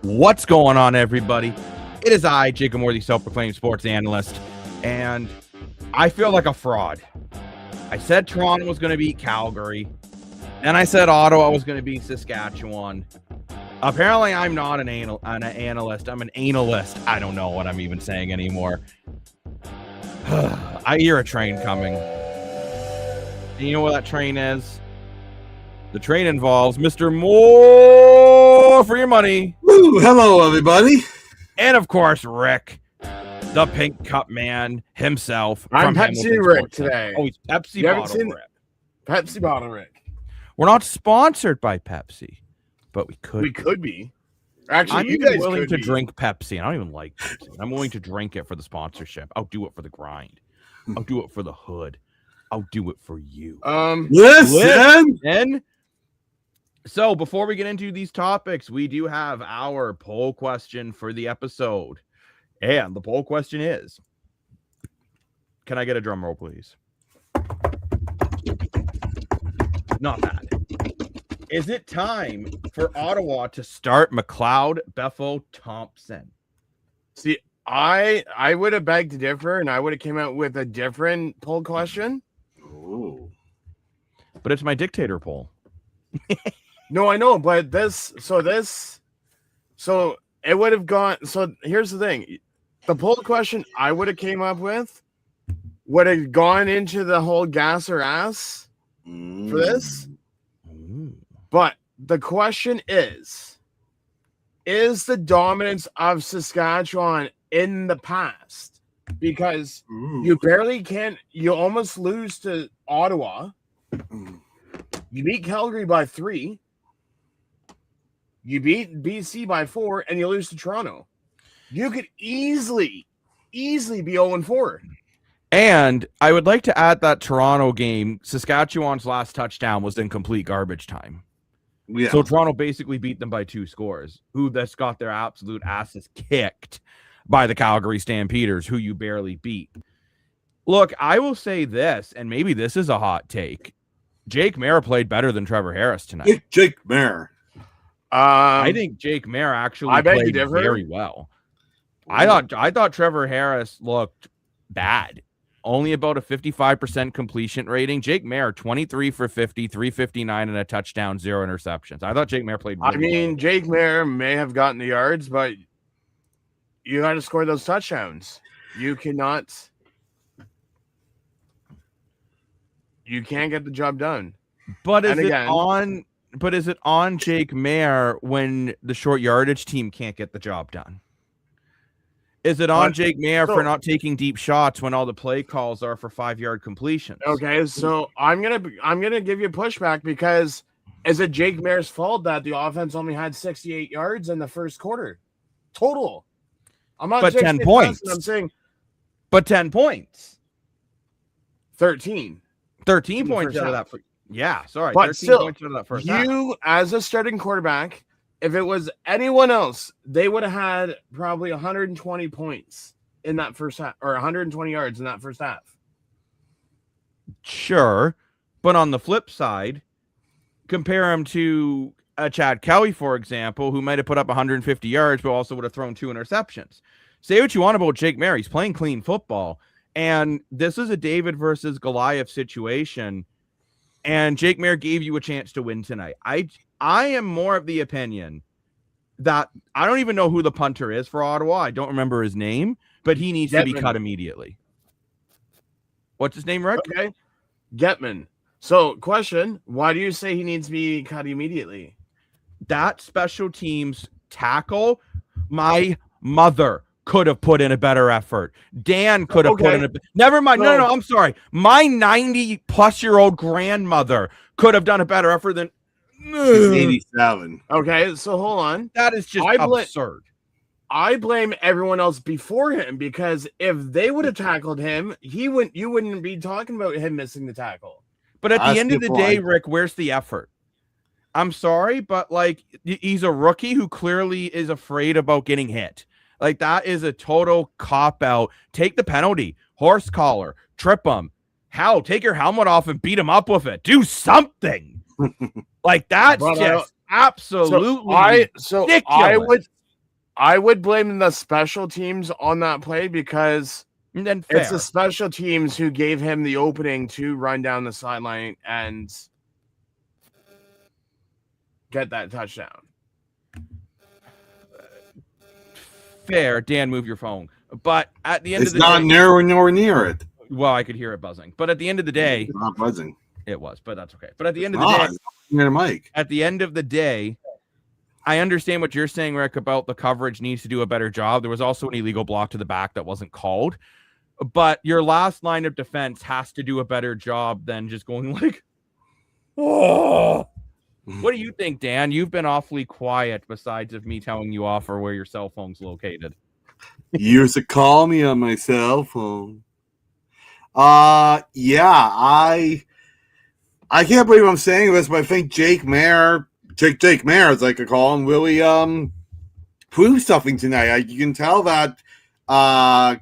What's going on, everybody? It is I, Jacob Moore, the self-proclaimed sports analyst, and I feel like a fraud. I said Toronto was going to beat Calgary, and I said Ottawa was going to beat Saskatchewan. Apparently, I'm not an analyst. I'm an analyst. I don't know what I'm even saying anymore. I hear a train coming. And you know what that train is? The train involves Mr. More for your money. Woo, hello, everybody. And, of course, Rick, the pink cup man himself. I'm from Pepsi Hamilton Rick Sports today. Oh, he's Pepsi Bottle Rick. Pepsi Bottle Rick. We're not sponsored by Pepsi, but we could. We could be. Actually, I'm you guys willing could to be. drink Pepsi. I don't even like Pepsi. I'm willing to drink it for the sponsorship. I'll do it for the grind. I'll do it for the hood. I'll do it for you. Listen. So before we get into these topics, we do have our poll question for the episode. And the poll question is, can I get a drum roll, please? Not bad. Is it time for Ottawa to start McLeod, Bethel, Thompson? See, I would have begged to differ, and I would have came out with a different poll question. Ooh. But it's my dictator poll. No, I know, but so it would have gone. So here's the thing: the poll question I would have came up with would have gone into the whole gas or ass for this. But the question is the dominance of Saskatchewan in the past? Because you barely can, you almost lose to Ottawa. You beat Calgary by 3. You beat BC by 4, and you lose to Toronto. You could easily be 0-4. And I would like to add that Toronto game, Saskatchewan's last touchdown was in complete garbage time. Yeah. So Toronto basically beat them by 2 scores, who thus got their absolute asses kicked by the Calgary Stampeders, who you barely beat. Look, I will say this, and maybe this is a hot take. Jake Maier played better than Trevor Harris tonight. Jake Maier. I think Jake Maier actually played very well. I thought Trevor Harris looked bad. Only about a 55% completion rating. Jake Maier, 23 for 50, 359 and a touchdown, 0 interceptions. I thought Jake Maier played really well. Jake Maier may have gotten the yards, but you got to score those touchdowns. You can't get the job done. But is it on Jake Maier when the short yardage team can't get the job done? Is it on Jake Maier for not taking deep shots when all the play calls are for 5-yard completions? Okay, so I'm gonna give you pushback, because is it Jake Maier's fault that the offense only had 68 yards in the first quarter total? I'm not. But 10 points. I'm saying, but 10 points. 13. 13 points out of that. Yeah, sorry. But 13 still, points out of that first half. You as a starting quarterback, if it was anyone else, they would have had probably 120 points in that first half, or 120 yards in that first half. Sure, but on the flip side, compare him to Chad Kelly, for example, who might have put up 150 yards, but also would have thrown 2 interceptions. Say what you want about Jake Maier. He's playing clean football, and this is a David versus Goliath situation, and Jake Maier gave you a chance to win tonight. I am more of the opinion that I don't even know who the punter is for Ottawa. I don't remember his name, but he needs to be cut immediately. What's his name, Rick? Okay. Getman. So, question, why do you say he needs to be cut immediately? That special teams tackle, my mother could have put in a better effort. Dan could have put in a... Never mind. No, I'm sorry. My 90-plus-year-old grandmother could have done a better effort than... She's 87. Okay, so hold on. That is just absurd. I blame everyone else before him, because if they would have tackled him, you wouldn't be talking about him missing the tackle. But at the end of the day, Rick, where's the effort? I'm sorry, but like, he's a rookie who clearly is afraid about getting hit. Like, that is a total cop-out. Take the penalty, horse collar, trip him. Hell, take your helmet off and beat him up with it. Do something. Like, that's just absolutely ridiculous. I would blame the special teams on that play because And then it's fair. the special teams who gave him the opening to run down the sideline and get that touchdown. Fair. Dan, move your phone. But at the end It's of the not day, nowhere near it. well, I could hear it buzzing. But at the end of the day, It's not buzzing. it was. But that's okay. But at the end of It's the not. day, It's not near the mic. at the end of the day, I understand what you're saying, Rick, about the coverage needs to do a better job. There was also an illegal block to the back that wasn't called. But your last line of defense has to do a better job than just going like, oh. What do you think, Dan? You've been awfully quiet besides of me telling you off or where your cell phone's located. You used to call me on my cell phone. Yeah, I can't believe I'm saying this, but I think Jake Mayer, as I could call him, really proved something tonight. You can tell that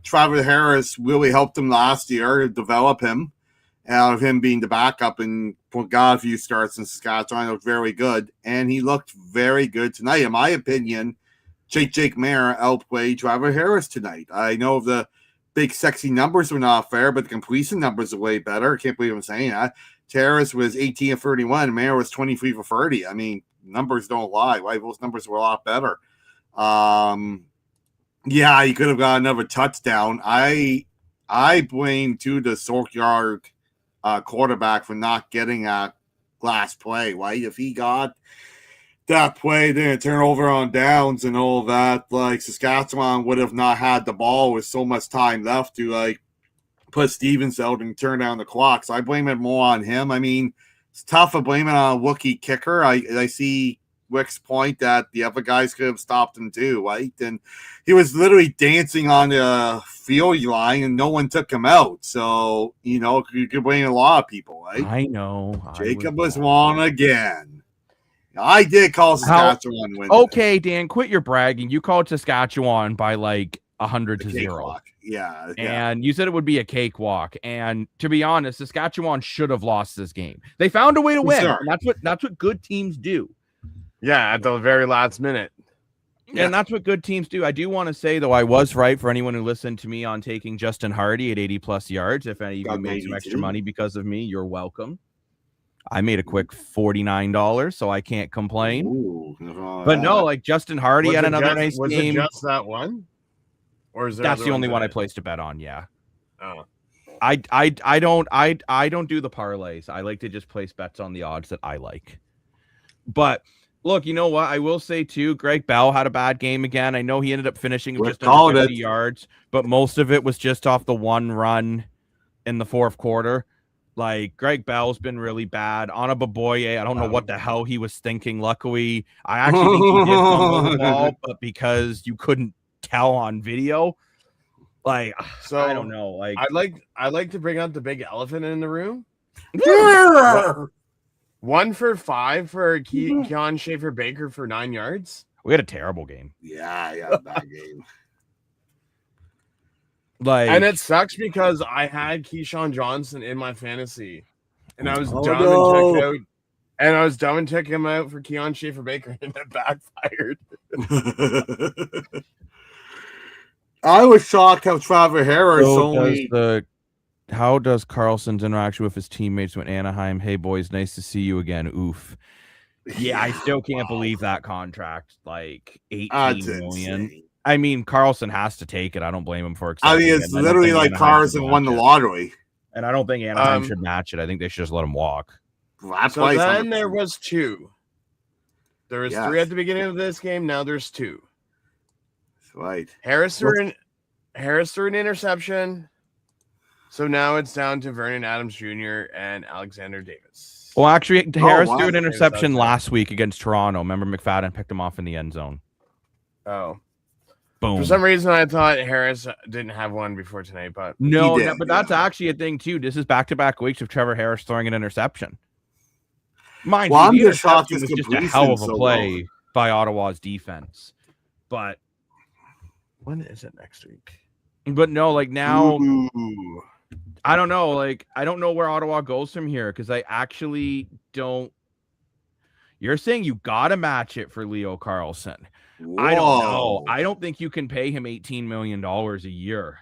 Travis Harris really helped him last year to develop him, out of him being the backup and got a few starts in Saskatchewan. Looked very good, and he looked very good tonight. In my opinion, Jake Mayer outplayed Travis Harris tonight. I know the big sexy numbers were not fair, but the completion numbers are way better. I can't believe I'm saying that. Harris was 18 of 31. Mayer was 23 for 30. I mean, numbers don't lie. Right? Those numbers were a lot better. Yeah, he could have got another touchdown. I blame the Sorkyard quarterback for not getting a last play. Right? If he got that play, then turnover on downs and all that, like Saskatchewan would have not had the ball with so much time left to like put Stevens out and turn down the clock. So I blame it more on him. I mean, it's tough to blame it on a rookie kicker. I see Wick's point that the other guys could have stopped him too, right? And he was literally dancing on the field line and no one took him out. So, you know, you could blame a lot of people, right? I know. Jacob was wrong again. I did call Saskatchewan win. Okay, Dan, quit your bragging. You called Saskatchewan by like 100 to 0. Yeah. And you said it would be a cakewalk. And to be honest, Saskatchewan should have lost this game. They found a way to win. Sure. And that's what good teams do. Yeah, at the very last minute. And that's what good teams do. I do want to say, though, I was right for anyone who listened to me on taking Justin Hardy at 80+ yards. If any of you made some extra money because of me, you're welcome. I made a quick $49, so I can't complain. Ooh, but no, like Justin Hardy had another nice game. Was it just that one? Or is there That's the only one I placed a bet on, yeah. Oh. I don't do the parlays. I like to just place bets on the odds that I like. But look, you know what? I will say too, Greg Bell had a bad game again. I know he ended up finishing just under 50 yards, but most of it was just off the one run in the fourth quarter. Like Greg Bell's been really bad. Anababoye, I don't know what the hell he was thinking. Luckily, I actually think he did fumble the ball, but because you couldn't tell on video, like so I don't know. Like I'd like to bring up the big elephant in the room. 1 for 5 for Keon Schaefer-Baker for 9 yards. We had a terrible game. Yeah, bad game. Like, and it sucks because I had Keyshawn Johnson in my fantasy, and I was dumb and took him out for Keon Schaefer-Baker, and it backfired. I was shocked how Travis Harris How does Carlson's interaction with his teammates when Anaheim? Hey boys, nice to see you again. Oof. Yeah, I still can't believe that contract. Like 18 million. Insane. I mean, Carlson has to take it. I don't blame him for I mean, it's literally like Carlson won the lottery. And I don't think Anaheim should match it. I think they should just let him walk. So then there was 2. There was 3 at the beginning of this game. Now there's 2. That's right. Harris threw an interception. So now it's down to Vernon Adams Jr. and Alexander Davis. Well, actually, Harris threw an interception last week against Toronto. Remember, McFadden picked him off in the end zone. Oh. Boom. For some reason, I thought Harris didn't have one before tonight, but no, but that's actually a thing too. This is back-to-back weeks of Trevor Harris throwing an interception. Mind you, the interception was just a hell of a play by Ottawa's defense. But when is it next week? But no, like now, I don't know. Like I don't know where Ottawa goes from here because I actually don't. You're saying you got to match it for Leo Carlson. I don't know. Whoa. I don't think you can pay him $18 million a year.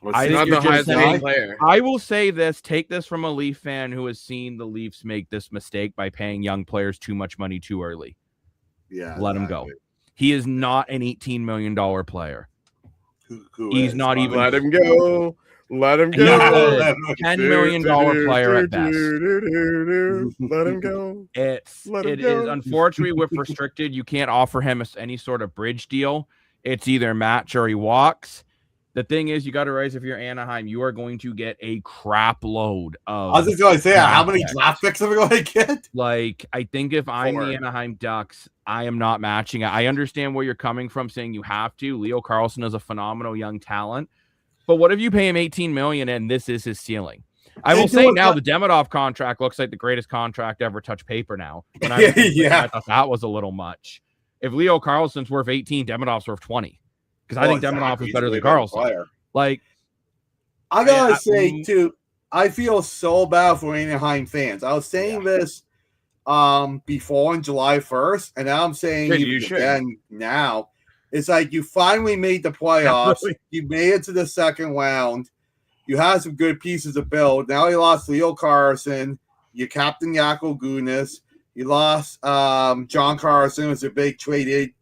What's I this think Not you're the just highest saying- paid player. I will say this, take this from a Leaf fan who has seen the Leafs make this mistake by paying young players too much money too early. Yeah, Let him go. He is not an $18 million player. Who He's is? not even- Let him go. Let him He's go. a $10 million player at best. Let him go. It is unfortunately with restricted, you can't offer him any sort of bridge deal. It's either match or he walks. The thing is, you got to realize if you're Anaheim, you are going to get a crap load of. I was just going to say, how many draft draft picks are we going to get? Like, I think if I'm 4. the Anaheim Ducks, I am not matching it. I understand where you're coming from saying you have to. Leo Carlsson is a phenomenal young talent. But what if you pay him $18 million and this is his ceiling? I will say now the Demidov contract looks like the greatest contract ever touch paper now. When I, I thought that was a little much. If Leo Carlson's worth 18, Demidov's worth 20. Because I think Demidov is better than Carlson. Like, I gotta say too, I feel so bad for Anaheim fans. I was saying this before on July 1st, and now I'm saying it again now. It's like you finally made the playoffs. You made it to the second round. You had some good pieces to build. Now you lost Leo Carlson. You captain Jaakko Gunas. You lost John Carlson. It was a big trade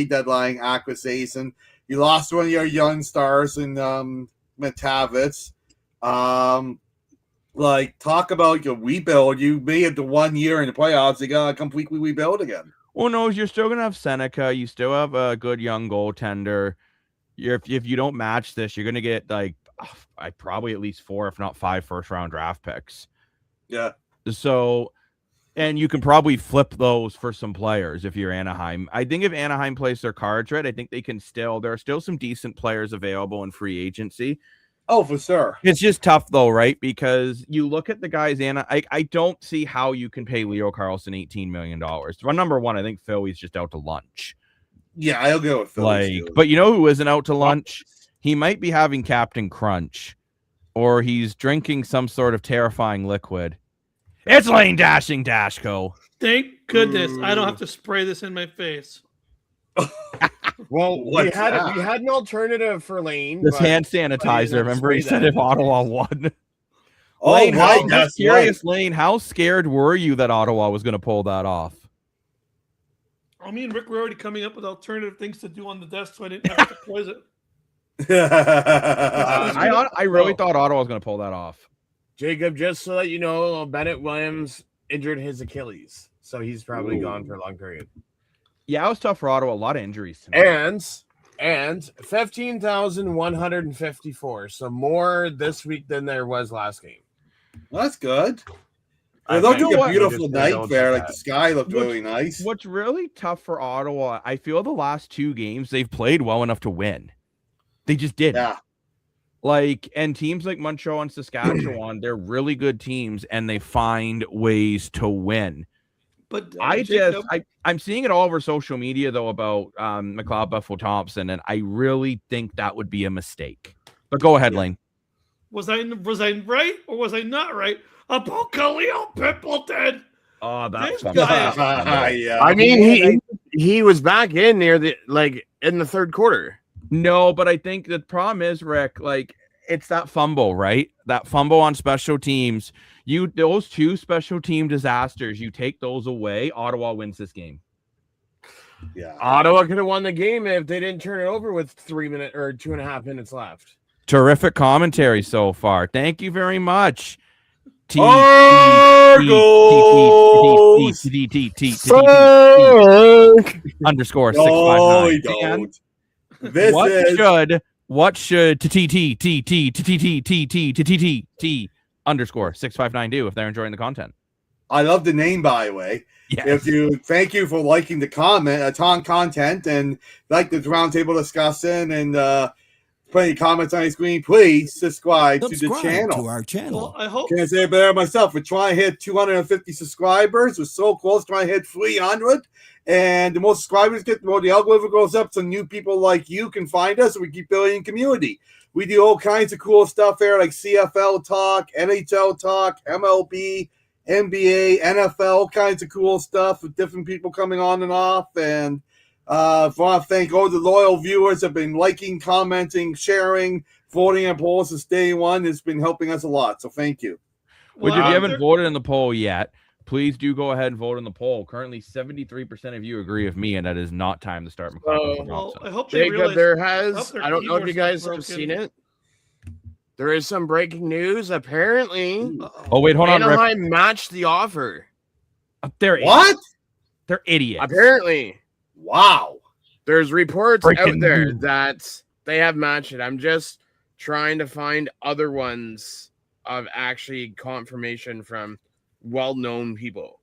deadline acquisition. You lost one of your young stars in Matavits. Like, talk about your rebuild. You made it to 1 year in the playoffs. You got to completely rebuild again. Well, no, you're still going to have Seneca. You still have a good young goaltender. If you don't match this, you're going to get, like, probably at least 4, if not 5 first-round draft picks. Yeah. So, and you can probably flip those for some players if you're Anaheim. I think if Anaheim plays their cards right, I think they can there are still some decent players available in free agency. Oh, for sure. It's just tough, though, right? Because you look at the guys, I don't see how you can pay Leo Carlson $18 million. Well, number one, I think Philly's just out to lunch. Yeah, I'll go with Philly. But you know who isn't out to lunch? He might be having Captain Crunch, or he's drinking some sort of terrifying liquid. It's Lane Dashko. Thank goodness I don't have to spray this in my face. Well, we had an alternative for Lane. This hand sanitizer. Remember, he said if Ottawa won. Oh, Lane, right. I'm curious, Lane. How scared were you that Ottawa was going to pull that off? I mean, Rick, we're already coming up with alternative things to do on the desk, so I didn't have to poison it. I really thought Ottawa was going to pull that off. Jacob, just so that you know, Bennett Williams injured his Achilles, so he's probably gone for a long period. Yeah, it was tough for Ottawa. A lot of injuries tonight. And 15,154. So more this week than there was last game. Well, that's good. It looked like a beautiful night there. Like the sky looked really nice. What's really tough for Ottawa, I feel the last 2 games they've played well enough to win. They just didn't. Yeah. Like, and teams like Montreal and Saskatchewan, they're really good teams, and they find ways to win. But I'm seeing it all over social media though about McLeod Buffalo Thompson, and I really think that would be a mistake. But go ahead, Lane. Was I right or was I not right about Khalil Pimpleton? Oh, that's Yeah. I mean, he was back in near in the third quarter. No, but I think the problem is, Rick, like, it's that fumble, right? That fumble on special teams. Those 2 special team disasters, you take those away, Ottawa wins this game. Yeah. Ottawa could have won the game if they didn't turn it over with 3 minutes or 2.5 minutes left. Terrific commentary so far. Thank you very much. Underscore 659. What should underscore 659 do if they're enjoying the content? I love the name, by the way. Yes. Thank you for liking the content and like the roundtable discussion and putting comments on your screen. Please subscribe to the channel. To our channel. Well, I hope. Can I say it better myself? We're trying to hit 250 subscribers. We're so close, trying to hit 300. And the more subscribers get, the more the algorithm goes up, so new people like you can find us, and we keep building community. We do all kinds of cool stuff there, like CFL talk, NHL talk, MLB, NBA, NFL, all kinds of cool stuff with different people coming on and off. And I want to thank all the loyal viewers that have been liking, commenting, sharing, voting on polls since day one. It's been helping us a lot, so thank you. Which, Well, if you after- haven't voted in the poll yet, please do go ahead and vote in the poll. Currently, 73% of you agree with me, and that is not time to start McLaughlin for Well, Thompson. I hope they Jacob, realize. I don't know if you guys have seen it. There is some breaking news. Apparently, Oh, wait, hold on, Rick. Anaheim matched the offer. They're What? idiots. They're idiots. Apparently, Wow. there's reports Breaking out there news. that they have matched it. I'm just trying to find other ones of actually confirmation from well-known people.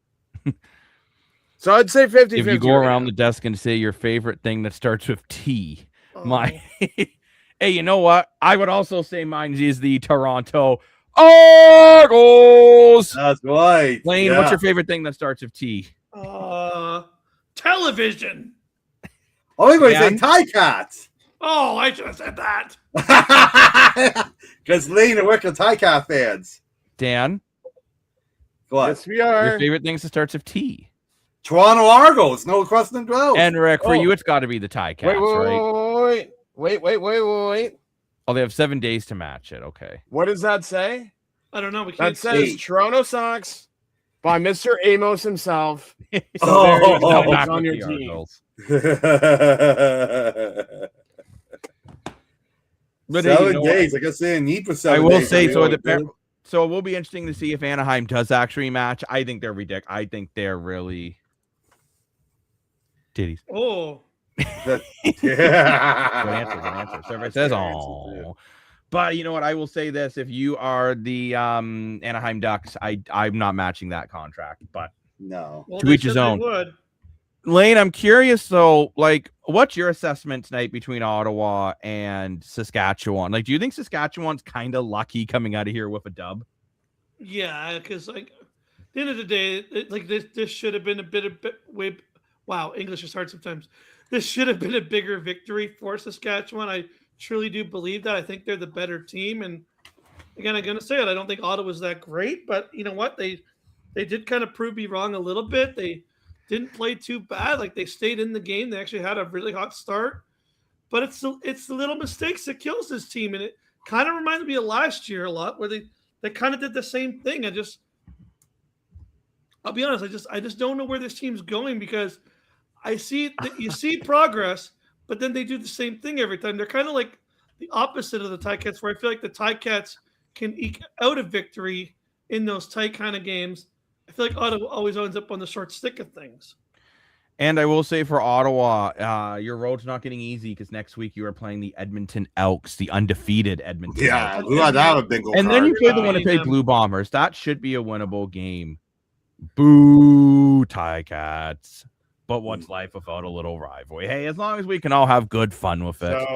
So I'd say 50-50. If you go right around now. the desk and say your favorite thing that starts with T, Oh. my hey, you know what? I would also say mine is the Toronto Argos. That's right. Lane, Yeah. what's your favorite thing that starts with T? Television. Oh, I'm going to say Dan? Tie Cats. Oh, I should have said that. Because Lane and Rick are Tie Cat fans. Dan, Go on. Yes, we are. your favorite things that starts with T. Toronto Argos, no question in 12. And Rick, for Oh. you, it's got to be the Tie Cats, right? Wait. Oh, they have 7 days to match it. Okay. What does that say? I don't know. We can't That says Eight. Toronto Sox by Mr. Amos himself. So Oh. there you go. Oh, Back it's on with your the team. Argos. But hey, you 7 know what? days. Like I say, I need for 7 I days. will say so. Really So it will be interesting to see if Anaheim does actually match. I think they're ridiculous. I think they're really titties. Oh, good. Good answer. Good answer. So everybody says, Good answer, "Oh." But you know what? I will say this: if you are the Anaheim Ducks, I'm not matching that contract. But No. well, To they each his said they own. would. Lane, I'm curious though. Like, what's your assessment tonight between Ottawa and Saskatchewan? Like, do you think Saskatchewan's kind of lucky coming out of here with a dub? Yeah, because like at the end of the day, like this should have been a bit way. Wow, English is hard sometimes. This should have been a bigger victory for Saskatchewan. I truly do believe that. I think they're the better team, and again, I'm gonna say it. I don't think Ottawa's that great, but you know what? They did kind of prove me wrong a little bit. They didn't play too bad. Like they stayed in the game. They actually had a really hot start, but it's the little mistakes that kills this team, and it kind of reminds me of last year a lot, where they kind of did the same thing. I'll be honest, I just don't know where this team's going, because I see that you see progress, but then they do the same thing every time. They're kind of like the opposite of the Ticats, where I feel like the Ticats can eke out a victory in those tight kind of games. I feel like Ottawa always ends up on the short stick of things. And I will say for Ottawa, your road's not getting easy because next week you are playing the Edmonton Elks, the undefeated Edmonton Yeah, Elks. we got that a bingo And then card. you play the Yeah. Winnipeg Blue Bombers. That should be a winnable game. Boo, Ticats. But what's life without a little rivalry? Hey, as long as we can all have good fun with it.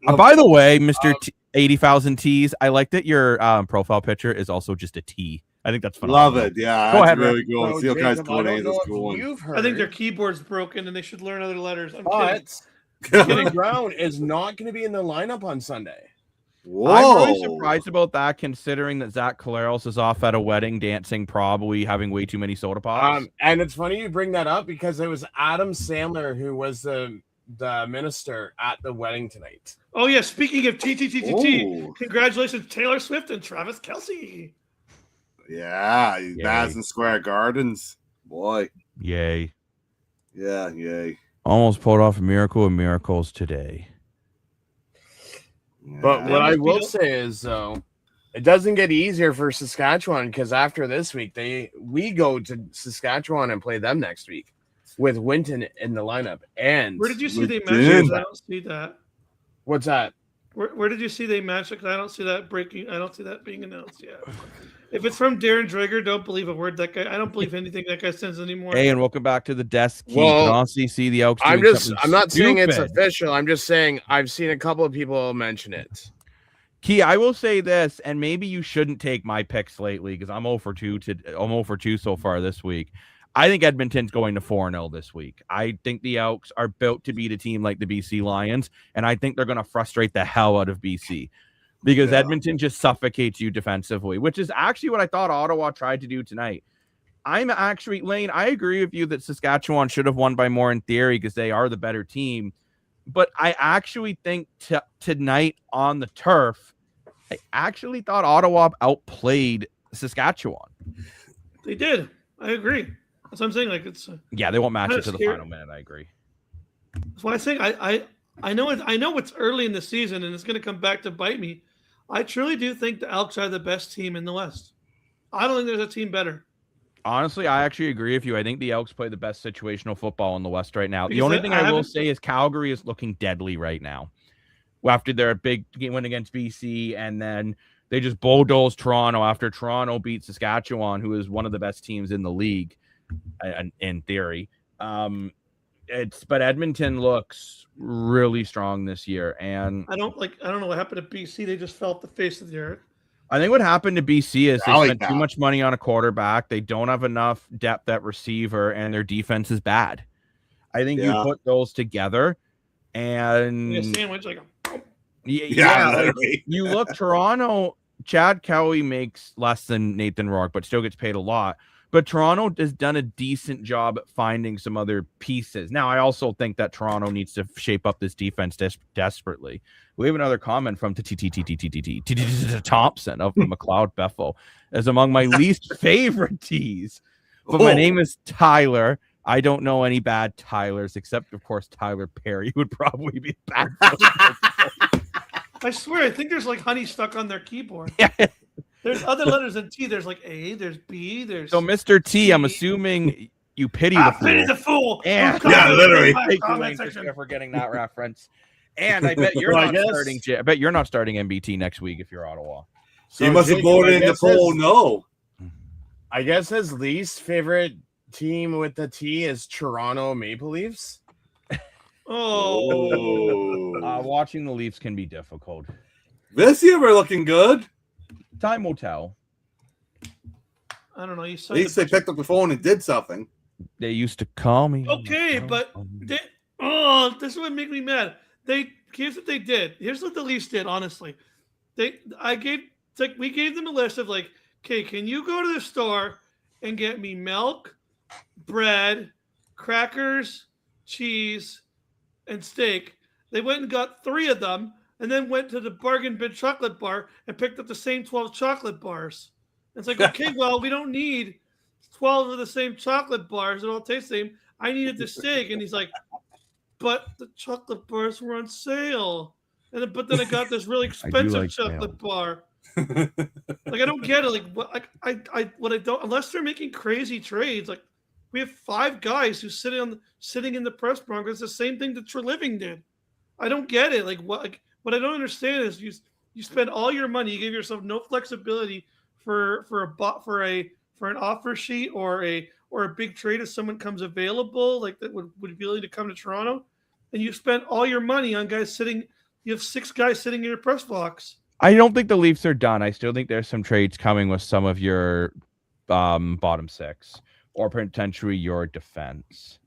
So, By the way, Mr. 80,000 T's, I like that your profile picture is also just a T. I think that's phenomenal. Love it. Yeah, Go that's ahead, really cool. so See how guys Jacob, cool I don't names know is if cool. you've heard, I think their keyboard's broken and they should learn other letters. I'm kidding. but Kenny Brown is not going to be in the lineup on Sunday. Whoa. I'm really surprised about that, considering that Zach Collaros is off at a wedding dancing, probably having way too many soda pops. And it's funny you bring that up, because it was Adam Sandler who was the minister at the wedding tonight. Oh yeah, speaking of TTTTT, Ooh. congratulations Taylor Swift and Travis Kelce. Yeah, Madison Square Gardens. Boy. Yay. Yeah, yay. Almost pulled off a miracle of miracles today. But Yeah. what I must be will the- say is, though, it doesn't get easier for Saskatchewan, because after this week, we go to Saskatchewan and play them next week with Winton in the lineup. And Where did you see they Legit. matched? I don't see that. what's that? Where did you see they matched? Because I don't see that breaking. I don't see that being announced yet. If it's from Darren Drager, don't believe a word that guy. I don't believe anything that guy says anymore. Hey, and welcome back to the desk. Keith. Well, You can honestly see the Elks. I'm doing just, something I'm not saying it's stupid. official. I'm just saying I've seen a couple of people mention it. Key, I will say this, and maybe you shouldn't take my picks lately because I'm 0 for 2 so far this week. I think Edmonton's going to 4-0 this week. I think the Elks are built to beat a team like the BC Lions, and I think they're going to frustrate the hell out of BC because Edmonton just suffocates you defensively, which is actually what I thought Ottawa tried to do tonight. I'm actually, Lane, I agree with you that Saskatchewan should have won by more in theory because they are the better team. But I actually think tonight on the turf, I actually thought Ottawa outplayed Saskatchewan. They did. I agree. That's what I'm saying. Like it's Yeah, they won't match kinda it to the scary. final minute. I agree. That's why I think I know it's early in the season and it's going to come back to bite me. I truly do think the Elks are the best team in the West. I don't think there's a team better. Honestly, I actually agree with you. I think the Elks play the best situational football in the West right now. The Because only I thing I will haven't- say is Calgary is looking deadly right now. After their big win against BC, and then they just bulldozed Toronto after Toronto beat Saskatchewan, who is one of the best teams in the league, in theory. But Edmonton looks really strong this year, and I don't know what happened to BC. They just fell off the face of the earth. I think what happened to BC is they I like spent too that. much money on a quarterback. They don't have enough depth at receiver, and their defense is bad. I think you Yeah. put those together, and A sandwich like Yeah, like, literally. you look Toronto. Chad Kelly makes less than Nathan Rourke, but still gets paid a lot. But Toronto has done a decent job at finding some other pieces. Now, I also think that Toronto needs to shape up this defense desperately. We have another comment from Thompson of the McLeod Bethel as among my least favorite T's. But my name is Tyler. I don't know any bad Tylers except, of course, Tyler Perry would probably be bad. I swear, I think there's like honey stuck on their keyboard. Yeah. There's other letters in T. There's like A, there's B, there's So, Mr. T, I'm assuming you pity the fool. pity the fool. And Who's Yeah, coming literally. in my Thank you, comment Lane, section? for getting that reference. And I bet you're Well, I not guess- starting. I bet you're not starting MBT next week if you're Ottawa. So You must have Jacob, voted I in the guess poll his- no. I guess his least favorite team with the T is Toronto Maple Leafs. Oh, Watching the Leafs can be difficult. This year we're looking good. Time will tell. I don't know. You At signed least they picked up the phone and did something. They used to call me. Okay, but this is what make me mad. Here's what they did. Here's what the Leafs did. Honestly, we gave them a list of like, okay, can you go to the store and get me milk, bread, crackers, cheese, and steak? They went and got 3 of them, and then went to the bargain bin chocolate bar and picked up the same 12 chocolate bars. It's like, okay, well, we don't need 12 of the same chocolate bars that all taste the same. I needed the steak. And he's like, but the chocolate bars were on sale. But then I got this really expensive like chocolate bar. Like, I don't get it. Like, what I don't, unless they're making crazy trades, like, we have 5 guys who sitting in the press box. It's the same thing that Treliving did. I don't get it. Like, what I don't understand is you spend all your money, you give yourself no flexibility for an offer sheet or a big trade if someone comes available, like that would be willing to come to Toronto, and you spend all your money on guys sitting. You have 6 guys sitting in your press box. I don't think the Leafs are done. I still think there's some trades coming with some of your bottom 6 or potentially your defense.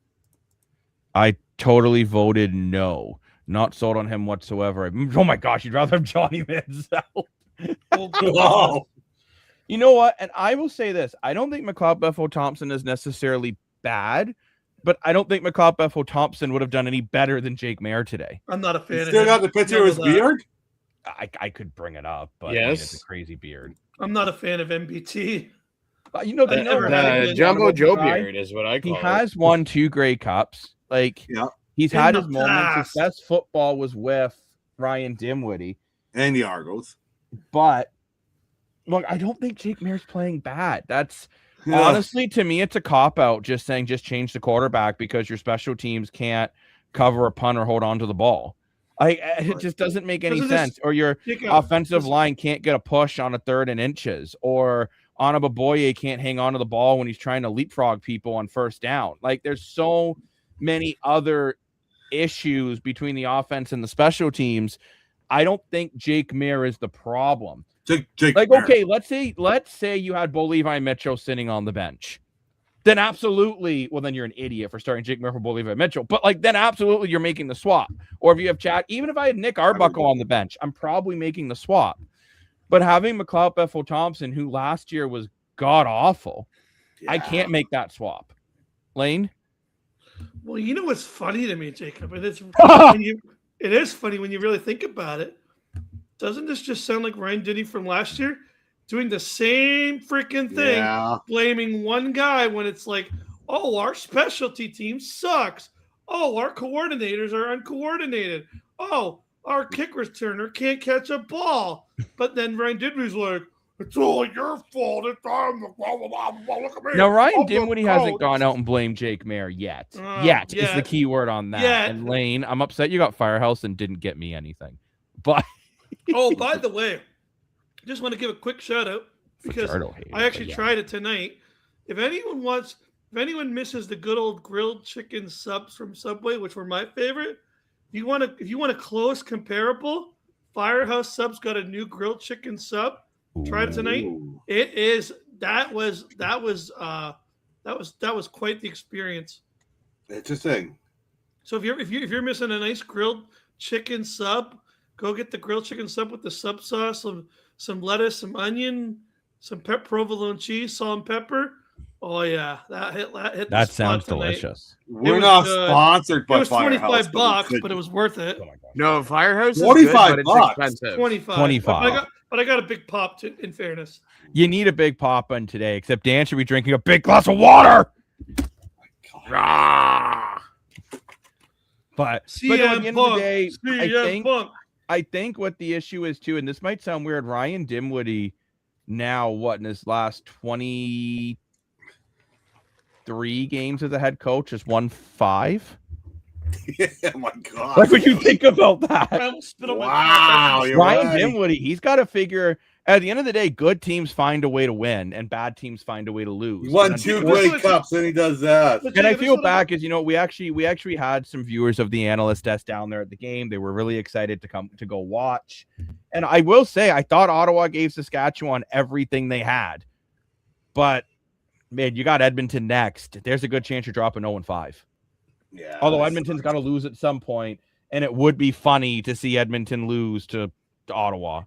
I totally voted no. Not sold on him whatsoever. Oh my gosh, you'd rather have Johnny Manziel. Wow. You know what? And I will say this. I don't think McLeod Bethel Thompson is necessarily bad, but I don't think McLeod Bethel Thompson would have done any better than Jake Mayer today. I'm not a fan You of still him. got the picture of his Know that. beard? I could bring it up, but I mean, Yes. it's a crazy beard. I'm not a fan of MBT. You know, I the never had a The good Jumbo Joe guy. beard is what I He call it. has won 2 Grey Cups. Like, Yeah. he's In had the his moments. His past. best football was with Ryan Dimwitty. And the Argos. But look, I don't think Jake Mayer's playing bad. That's Yeah. honestly, to me, it's a cop out. Just saying, just change the quarterback because your special teams can't cover a punt or hold on to the ball. It just doesn't make any Doesn't this sense. Or your kick out? offensive line can't get a push on a 3rd and inches, or Anababoye can't hang on to the ball when he's trying to leapfrog people on 1st down. Like, there's so many other issues between the offense and the special teams. I don't think Jake Mayer is the problem. Jake Like, Mayer. okay, let's say you had Bo Levi Mitchell sitting on the bench. Then absolutely, well, then you're an idiot for starting Jake Mayer for Bo Levi Mitchell. But like, then absolutely you're making the swap. Or if you have Chad, even if I had Nick Arbuckle on the bench, I'm probably making the swap. But having McLeod Bethel Thompson, who last year was god awful, I can't make that swap. Lane? Well, you know what's funny to me, Jacob? It is funny when you really think about it. Doesn't this just sound like Ryan Denny from last year doing the same freaking thing, blaming one guy when it's like, oh, our specialty team sucks. Oh, our coordinators are uncoordinated. Oh, our kick returner can't catch a ball. But then Ryan Dinwiddie's like, it's all your fault. It's blah, blah, blah, blah, look at me. Now, Ryan Dinwiddie hasn't gone out and blamed Jake Mayer yet. Yet is the key word on that. Yet. And Lane, I'm upset you got Firehouse and didn't get me anything. But oh, by the way, just want to give a quick shout out because I actually tried it tonight. If anyone misses the good old grilled chicken subs from Subway, which were my favorite, if you want a close comparable, Firehouse Subs got a new grilled chicken sub. Try it tonight. It is that was quite the experience. Interesting. So if you're missing a nice grilled chicken sub, go get the grilled chicken sub with the sub sauce, some lettuce, some onion, some provolone cheese, salt and pepper. Oh yeah, that hit. That sounds delicious. We're not sponsored by Firehouse. It was $25, but it was worth it. Oh my God. No, Firehouse is $45. good, but it's expensive. 25. But I got a big pop. In fairness, You need a big pop on today. Except Dan should be drinking a big glass of water. But at the end of the day, I think what the issue is too, and this might sound weird, Ryan Dinwiddie now in his last 23 games as a head coach has won 5. Yeah, my God. Like when you think about that. Wow. Ryan Dinwiddie, he's got to figure at the end of the day, good teams find a way to win and bad teams find a way to lose. He won 2 Grey Cups and he does that. And I feel back as we actually had some viewers of the Analyst Desk down there at the game. They were really excited to go watch. And I will say I thought Ottawa gave Saskatchewan everything they had. But man, you got Edmonton next. There's a good chance you're dropping 0-5. Yeah. Although Edmonton's got to lose at some point, and it would be funny to see Edmonton lose to Ottawa.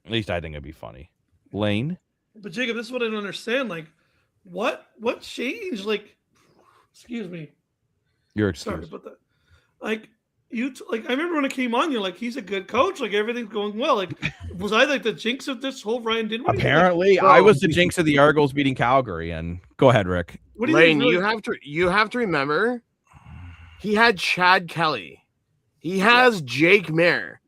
At least I think it'd be funny. Lane? But Jacob, this is what I don't understand. Like, what changed? Like, excuse me. You're excused. Sorry about that. Like, I remember when I came on, you're like, he's a good coach. Like, everything's going well. Like, was I like the jinx of this whole Ryan Dinwiddie? Apparently, I was the jinx of the Argos beating Calgary. And go ahead, Rick. What do you Lane, think you have to remember, he had Chad Kelly. He has Jake Mayer.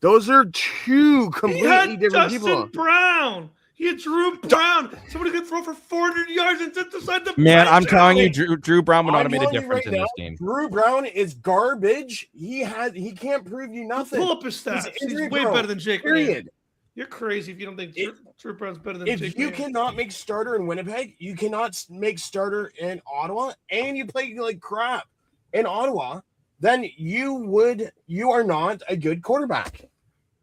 Those are 2 completely different people. Dustin Brown. He had Drew Brown. Somebody could throw for 400 yards and sit beside the man. I'm telling you, Drew Brown would not have made a difference in this game. Drew Brown is garbage. He can't prove you nothing. Pull up his stats. He's way better than Jake. Period. You're crazy if you don't think Drew Brown's better than Jake. If you cannot make starter in Winnipeg, you cannot make starter in Ottawa, and you play like crap in Ottawa, then you are not a good quarterback.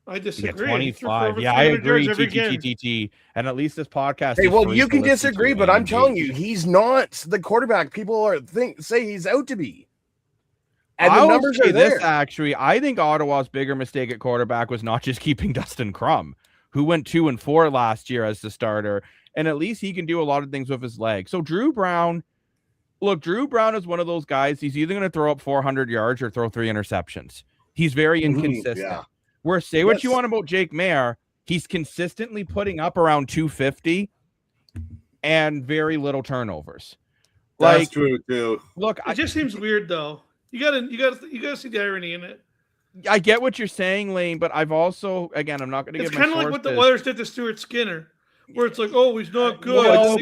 I disagree. 25. Yeah, I agree. TTTT. And at least this podcast. Hey, well, you can disagree, but I'm telling you, he's not the quarterback people say he's out to be. And the numbers are there. Actually, I think Ottawa's bigger mistake at quarterback was not just keeping Dustin Crum, who went 2-4 last year as the starter, and at least he can do a lot of things with his legs. So Drew Brown is one of those guys. He's either going to throw up 400 yards or throw 3 interceptions. He's very inconsistent. Yeah. Where say what you want about Jake Mayer, he's consistently putting up around 250 and very little turnovers. That's true too. Look, it just seems weird though. You gotta see the irony in it. I get what you're saying, Lane, but I've also, again, I'm not going to give. It's kind of like what the Oilers did to Stuart Skinner, where it's like, oh, he's not good.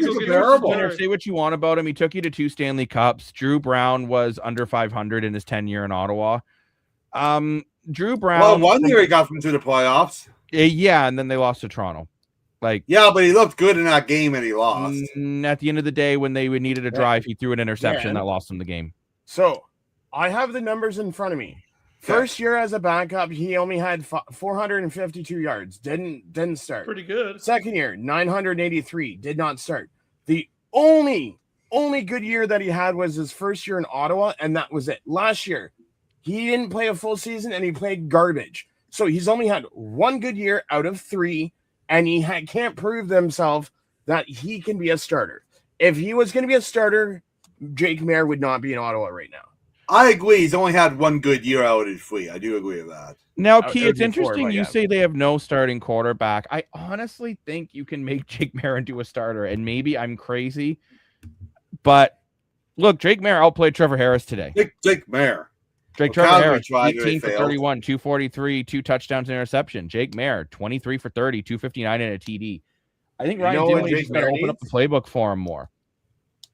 Say what you want about him. He took you to 2 Stanley Cups. Drew Brown was under 500 in his 10 year in Ottawa. Drew Brown. Well, 1 year he got them to the playoffs. Yeah, and then they lost to Toronto. Yeah, but he looked good in that game and he lost. At the end of the day, when they needed a drive, he threw an interception that lost them the game. So I have the numbers in front of me. First year as a backup, he only had 452 yards. Didn't start. Pretty good. Second year, 983. Did not start. The only good year that he had was his first year in Ottawa, and that was it. Last year, he didn't play a full season, and he played garbage. So he's only had 1 good year out of 3, and he can't prove himself that he can be a starter. If he was going to be a starter, Jake Maier would not be in Ottawa right now. I agree. He's only had one good year out at Free. I do agree with that. Now, It Key, would it's be interesting but you yeah. say they have no starting quarterback. I honestly think you can make Jake Maier into a starter, and maybe I'm crazy, but look, Jake Maier outplayed Trevor Harris today. Jake Maier. Trevor Calgary Harris, tried, 18 for failed. 31, 243, 2 touchdowns and interception. Jake Maier, 23 for 30, 259 and a TD. I think You Ryan know what Dinwiddie's Jake got to Maier open up the needs? playbook for him more.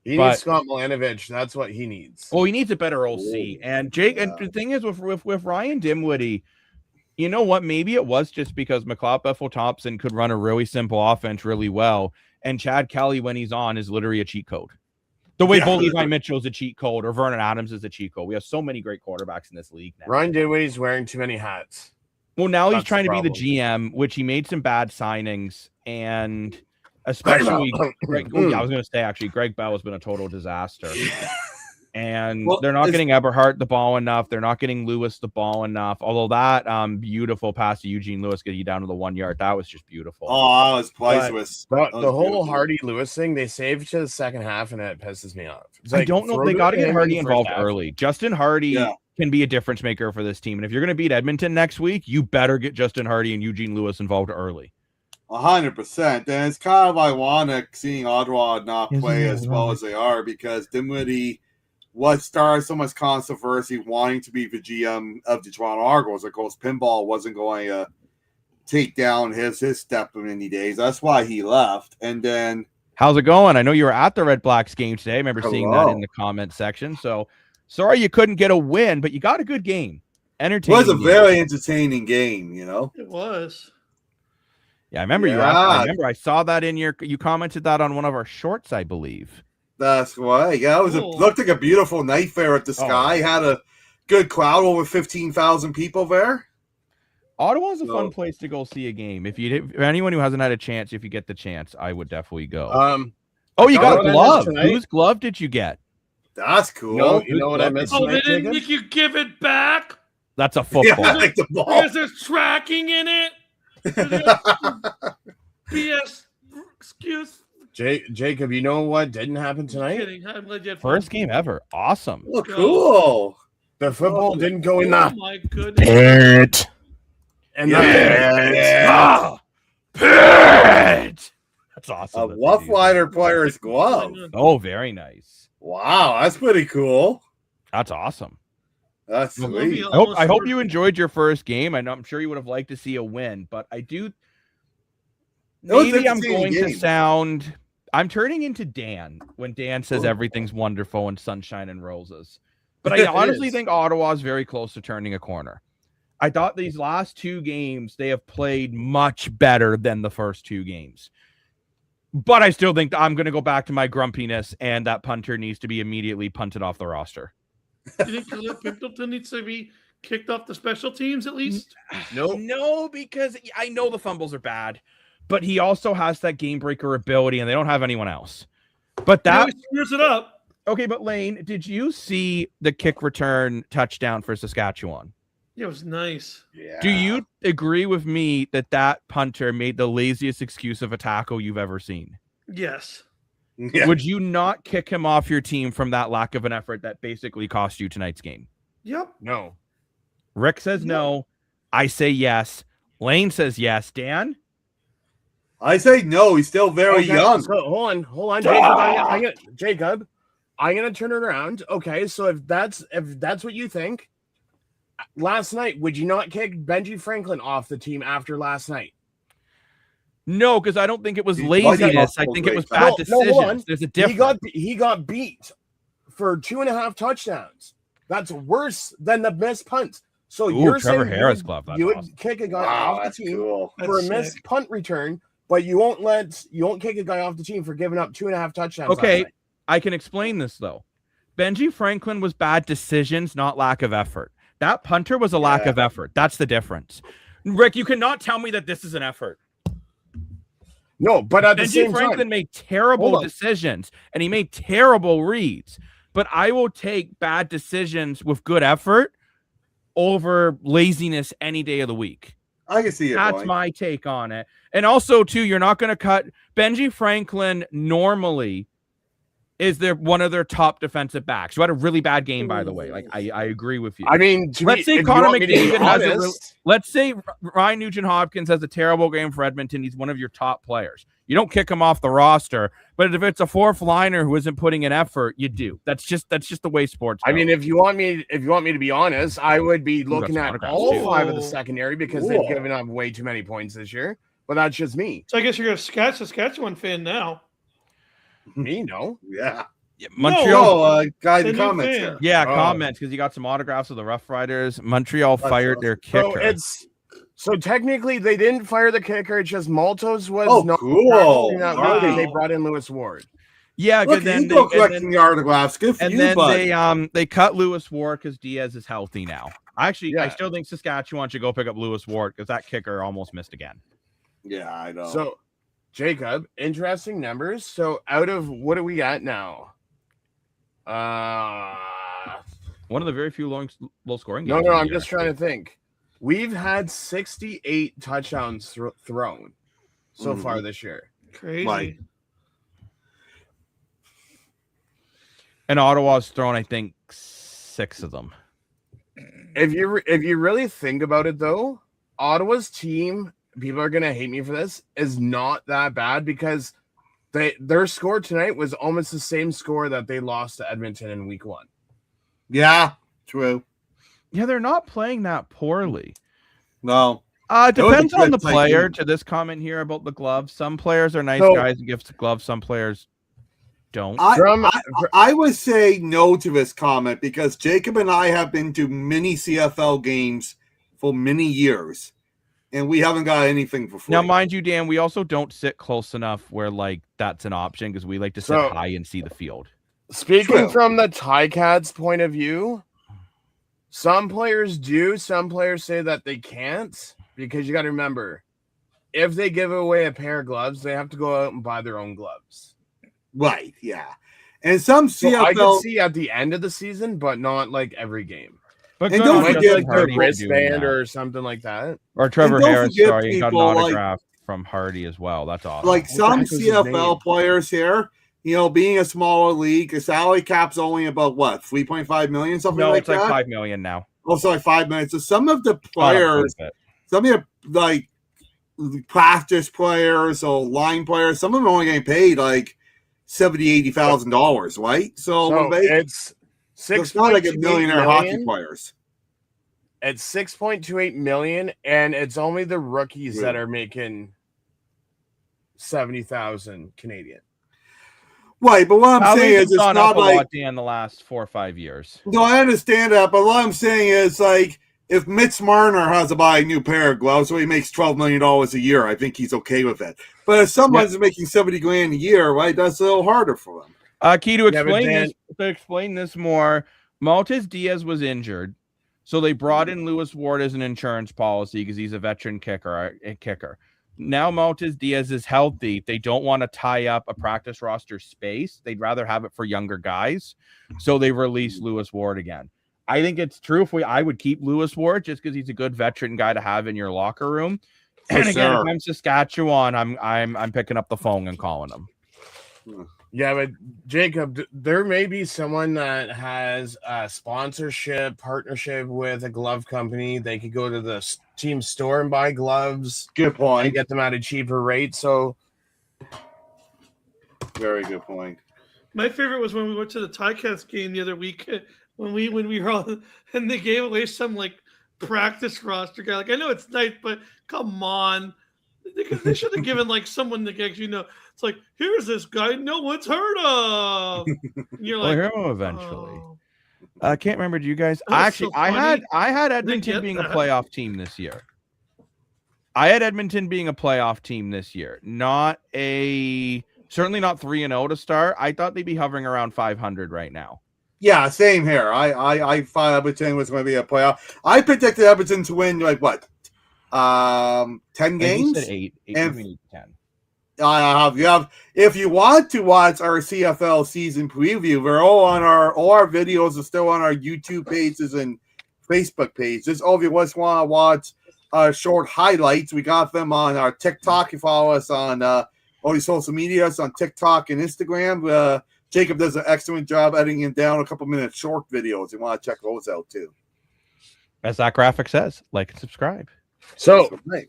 He But- needs Scott Milanovich. That's what he needs. Well, he needs a better OC. Ooh, And Jake, yeah. and the thing is with Ryan Dinwiddie, you know what? Maybe it was just because McLeod Bethel-Thompson could run a really simple offense really well. And Chad Kelly, when he's on, is literally a cheat code. The way Yeah. Bo Levi Mitchell is a cheat code or Vernon Adams is a cheat code. We have so many great quarterbacks in this league now. Ryan Dinwiddie's wearing too many hats. Well, now he's That's the trying to be the problem. GM, which he made some bad signings. And especially, Greg, I was going to say, actually, Greg Bell has been a total disaster. And Well, they're not it's- getting Eberhardt the ball enough. They're not getting Lewis the ball enough. Although that beautiful pass to Eugene Lewis getting you down to the 1 yard, that was just beautiful. Oh, I was priceless. The That was whole beautiful. Hardy Lewis thing, they saved to the second half, and it pisses me off. It's I like, don't know. throw They it got to him get in Hardy the first involved half. early. Justin Hardy Yeah. can be a difference maker for this team. And if you're going to beat Edmonton next week, you better get Justin Hardy and Eugene Lewis involved early. 100%. And it's kind of ironic seeing Ottawa not Isn't play it as well ironic? as they are because Dinwiddie what started so much controversy wanting to be the GM of the Toronto Argos. Of course, Pinball wasn't going to take down his step in any days. That's why he left. And then How's it going? I know you were at the Red Blacks game today. I remember seeing that Hello. in the comment section. So sorry you couldn't get a win, but you got a good game. it Entertaining. was a game. very entertaining game, you know? It was. Yeah, I remember you. Yeah. I remember I saw that in your. You commented that on one of our shorts, I believe. That's why. Yeah, it was Cool. looked like a beautiful night fair at the Sky. Had a good crowd, over 15,000 people there. Ottawa's a No. fun place to go see a game. If anyone who hasn't had a chance, if you get the chance, I would definitely go. Oh, you know got what a I glove. missed tonight? Whose glove did you get? That's cool. You know what I missed Oh, tonight, they didn't Jacob? make you give it back That's a Yeah, football. I like the ball. because there's tracking in it. BS excuse. Jacob, you know what didn't happen I'm tonight? kidding. I'm glad you had First fun. game ever. Awesome. Oh, cool. The football Oh. didn't go in Oh the my goodness. pit. And Yeah. That's awesome. A that they Rough do Rider that. player's glove. Oh, very nice. Wow, that's pretty cool. That's awesome. That's Well, sweet. I hope you enjoyed your first game. I'm sure you would have liked to see a win, but I do. was Maybe I'm entertaining going to game. sound. I'm turning into Dan when Dan says Oh. everything's wonderful and sunshine and roses. But I honestly is. think Ottawa's very close to turning a corner. I thought these last two games they have played much better than the first two games. But I still think I'm going to go back to my grumpiness, and that punter needs to be immediately punted off the roster. You think Khalil Pimpleton needs to be kicked off the special teams at least? Nope. No, because I know the fumbles are bad, but he also has that game breaker ability, and they don't have anyone else. But He that always screws it up. okay. But Lane, did you see the kick return touchdown for Saskatchewan? It was nice. Yeah. Do you agree with me that punter made the laziest excuse of a tackle you've ever seen? Yes. Yeah. Would you not kick him off your team from that lack of an effort that basically cost you tonight's game? Yep. No. Rick says no. I say yes. Lane says yes. Dan? I say no. He's still very Okay, young. So hold on, Jacob. Jacob, I'm gonna turn it around. Okay, so if that's what you think, last night would you not kick Benji Franklin off the team after last night? No, because I don't think it was He- laziness. I think it was bad No, hold on. decisions. There's a difference. He got beat for 2.5 touchdowns. That's worse than the missed punt. So Ooh, you're Trevor saying Harris glove. That's you would awesome. kick a guy Wow, off that's the team cool. for a That's missed sick. punt return, but you won't kick a guy off the team for giving up 2.5 touchdowns. last Okay, night. I can explain this though. Benji Franklin was bad decisions, not lack of effort. That punter was a lack Yeah. of effort. That's the difference. Rick, you cannot tell me that this is an effort. No, but at the Benji same Franklin time, made terrible Hold on. decisions and he made terrible reads. But I will take bad decisions with good effort over laziness any day of the week. I can see your That's point. my take on it. And also, too, you're not going to cut Benji Franklin. Normally, is there one of their top defensive backs who had a really bad game, by the way. Like I agree with you. I mean, Let's say Connor McDavid has a let's say Ryan Nugent-Hopkins has a terrible game for Edmonton. He's one of your top players. You don't kick him off the roster, but if it's a fourth liner who isn't putting an effort, you do. That's just the way sports I go. mean, if you want me to be honest, I would be looking at all 5 of the secondary because they've given up way too many points this year. But that's just me. So I guess you're a Saskatchewan fan now. Me, no. Yeah. Montreal. Guy in the comments here. Yeah, comments because you got some autographs of the Roughriders. Montreal fired their kicker. So technically they didn't fire the kicker. It's just Maltos was not cool. They brought in Lewis Ward. Yeah, look, then they collecting the autographs. Good for and you, then bud. they cut Lewis Ward because Diaz is healthy now. I still think Saskatchewan should go pick up Lewis Ward because that kicker almost missed again. Yeah, I know. So, Jacob, interesting numbers. So, out of what are we at now? One of the very few low scoring games. No, I'm just trying to think. We've had 68 touchdowns thrown so far this year. Crazy. And Ottawa's thrown, I think, 6 of them. If you really think about it, though, Ottawa's team, people are gonna hate me for this, is not that bad because their score tonight was almost the same score that they lost to Edmonton in week 1. Yeah, true. Yeah, they're not playing that poorly. No. Depends on the player. To this comment here about the gloves, some players are nice guys and give gloves. Some players don't. I would say no to this comment because Jacob and I have been to many CFL games for many years, and we haven't got anything for free. Now, mind you, Dan, we also don't sit close enough where that's an option because we like to sit high and see the field. Speaking from the Ticats point of view, some players do. Some players say that they can't because you got to remember, if they give away a pair of gloves, they have to go out and buy their own gloves. Right, yeah. And some CFL... I can see at the end of the season, but not like every game. But and don't forget like their wristband or something like that. Or Trevor Harris, sorry, got an autograph from Hardy as well. That's awesome. Like some CFL players here, being a smaller league, the salary cap's only about what, 3.5 million, something like that? No, it's like 5 million now. Oh, sorry, 5 million. So some of the players, some of the practice players or line players, some of them are only getting paid like $70,000-$80,000, right? So it's not like a millionaire hockey players. It's 6.28 million, and it's only the rookies that are making 70,000 Canadian. Right, but what I'm saying is it's not like in the last 4 or 5 years. No, I understand that, but what I'm saying is like if Mitch Marner has to buy a new pair of gloves, so he makes $12 million a year, I think he's okay with it. But if someone's making $70,000 a year, right, that's a little harder for them. Key to explain this more. Maltes Diaz was injured, so they brought in Lewis Ward as an insurance policy because he's a veteran kicker. Now Maltes Diaz is healthy. They don't want to tie up a practice roster space. They'd rather have it for younger guys, so they released Lewis Ward again. I think it's true. I would keep Lewis Ward just because he's a good veteran guy to have in your locker room. And again, if I'm Saskatchewan, I'm picking up the phone and calling him. Yeah, but Jacob, there may be someone that has a sponsorship partnership with a glove company. They could go to the team store and buy gloves. Good point. And get them at a cheaper rate. So, very good point. My favorite was when we went to the Ticats game the other week. When we were all and they gave away some like practice roster guy. Like I know it's nice, but come on, they should have given like someone that actually know. It's like here's this guy no one's heard of. And you're like, we'll hear him eventually. I can't remember. Do you guys? Actually, I had Edmonton being a playoff team this year. I had Edmonton being a playoff team this year. Certainly not 3-0 to start. I thought they'd be hovering around 500 right now. Yeah, same here. I thought Edmonton was going to be a playoff. I predicted Edmonton to win like what, 10 games? Said 8 and 10. If you want to watch our CFL season preview, they're all our videos are still on our YouTube pages and Facebook pages. Or if you just want to watch short highlights. We got them on our TikTok. You follow us on all these social medias on TikTok and Instagram. Jacob does an excellent job editing down a couple minute short videos. You want to check those out too. As that graphic says, like and subscribe. So, Right.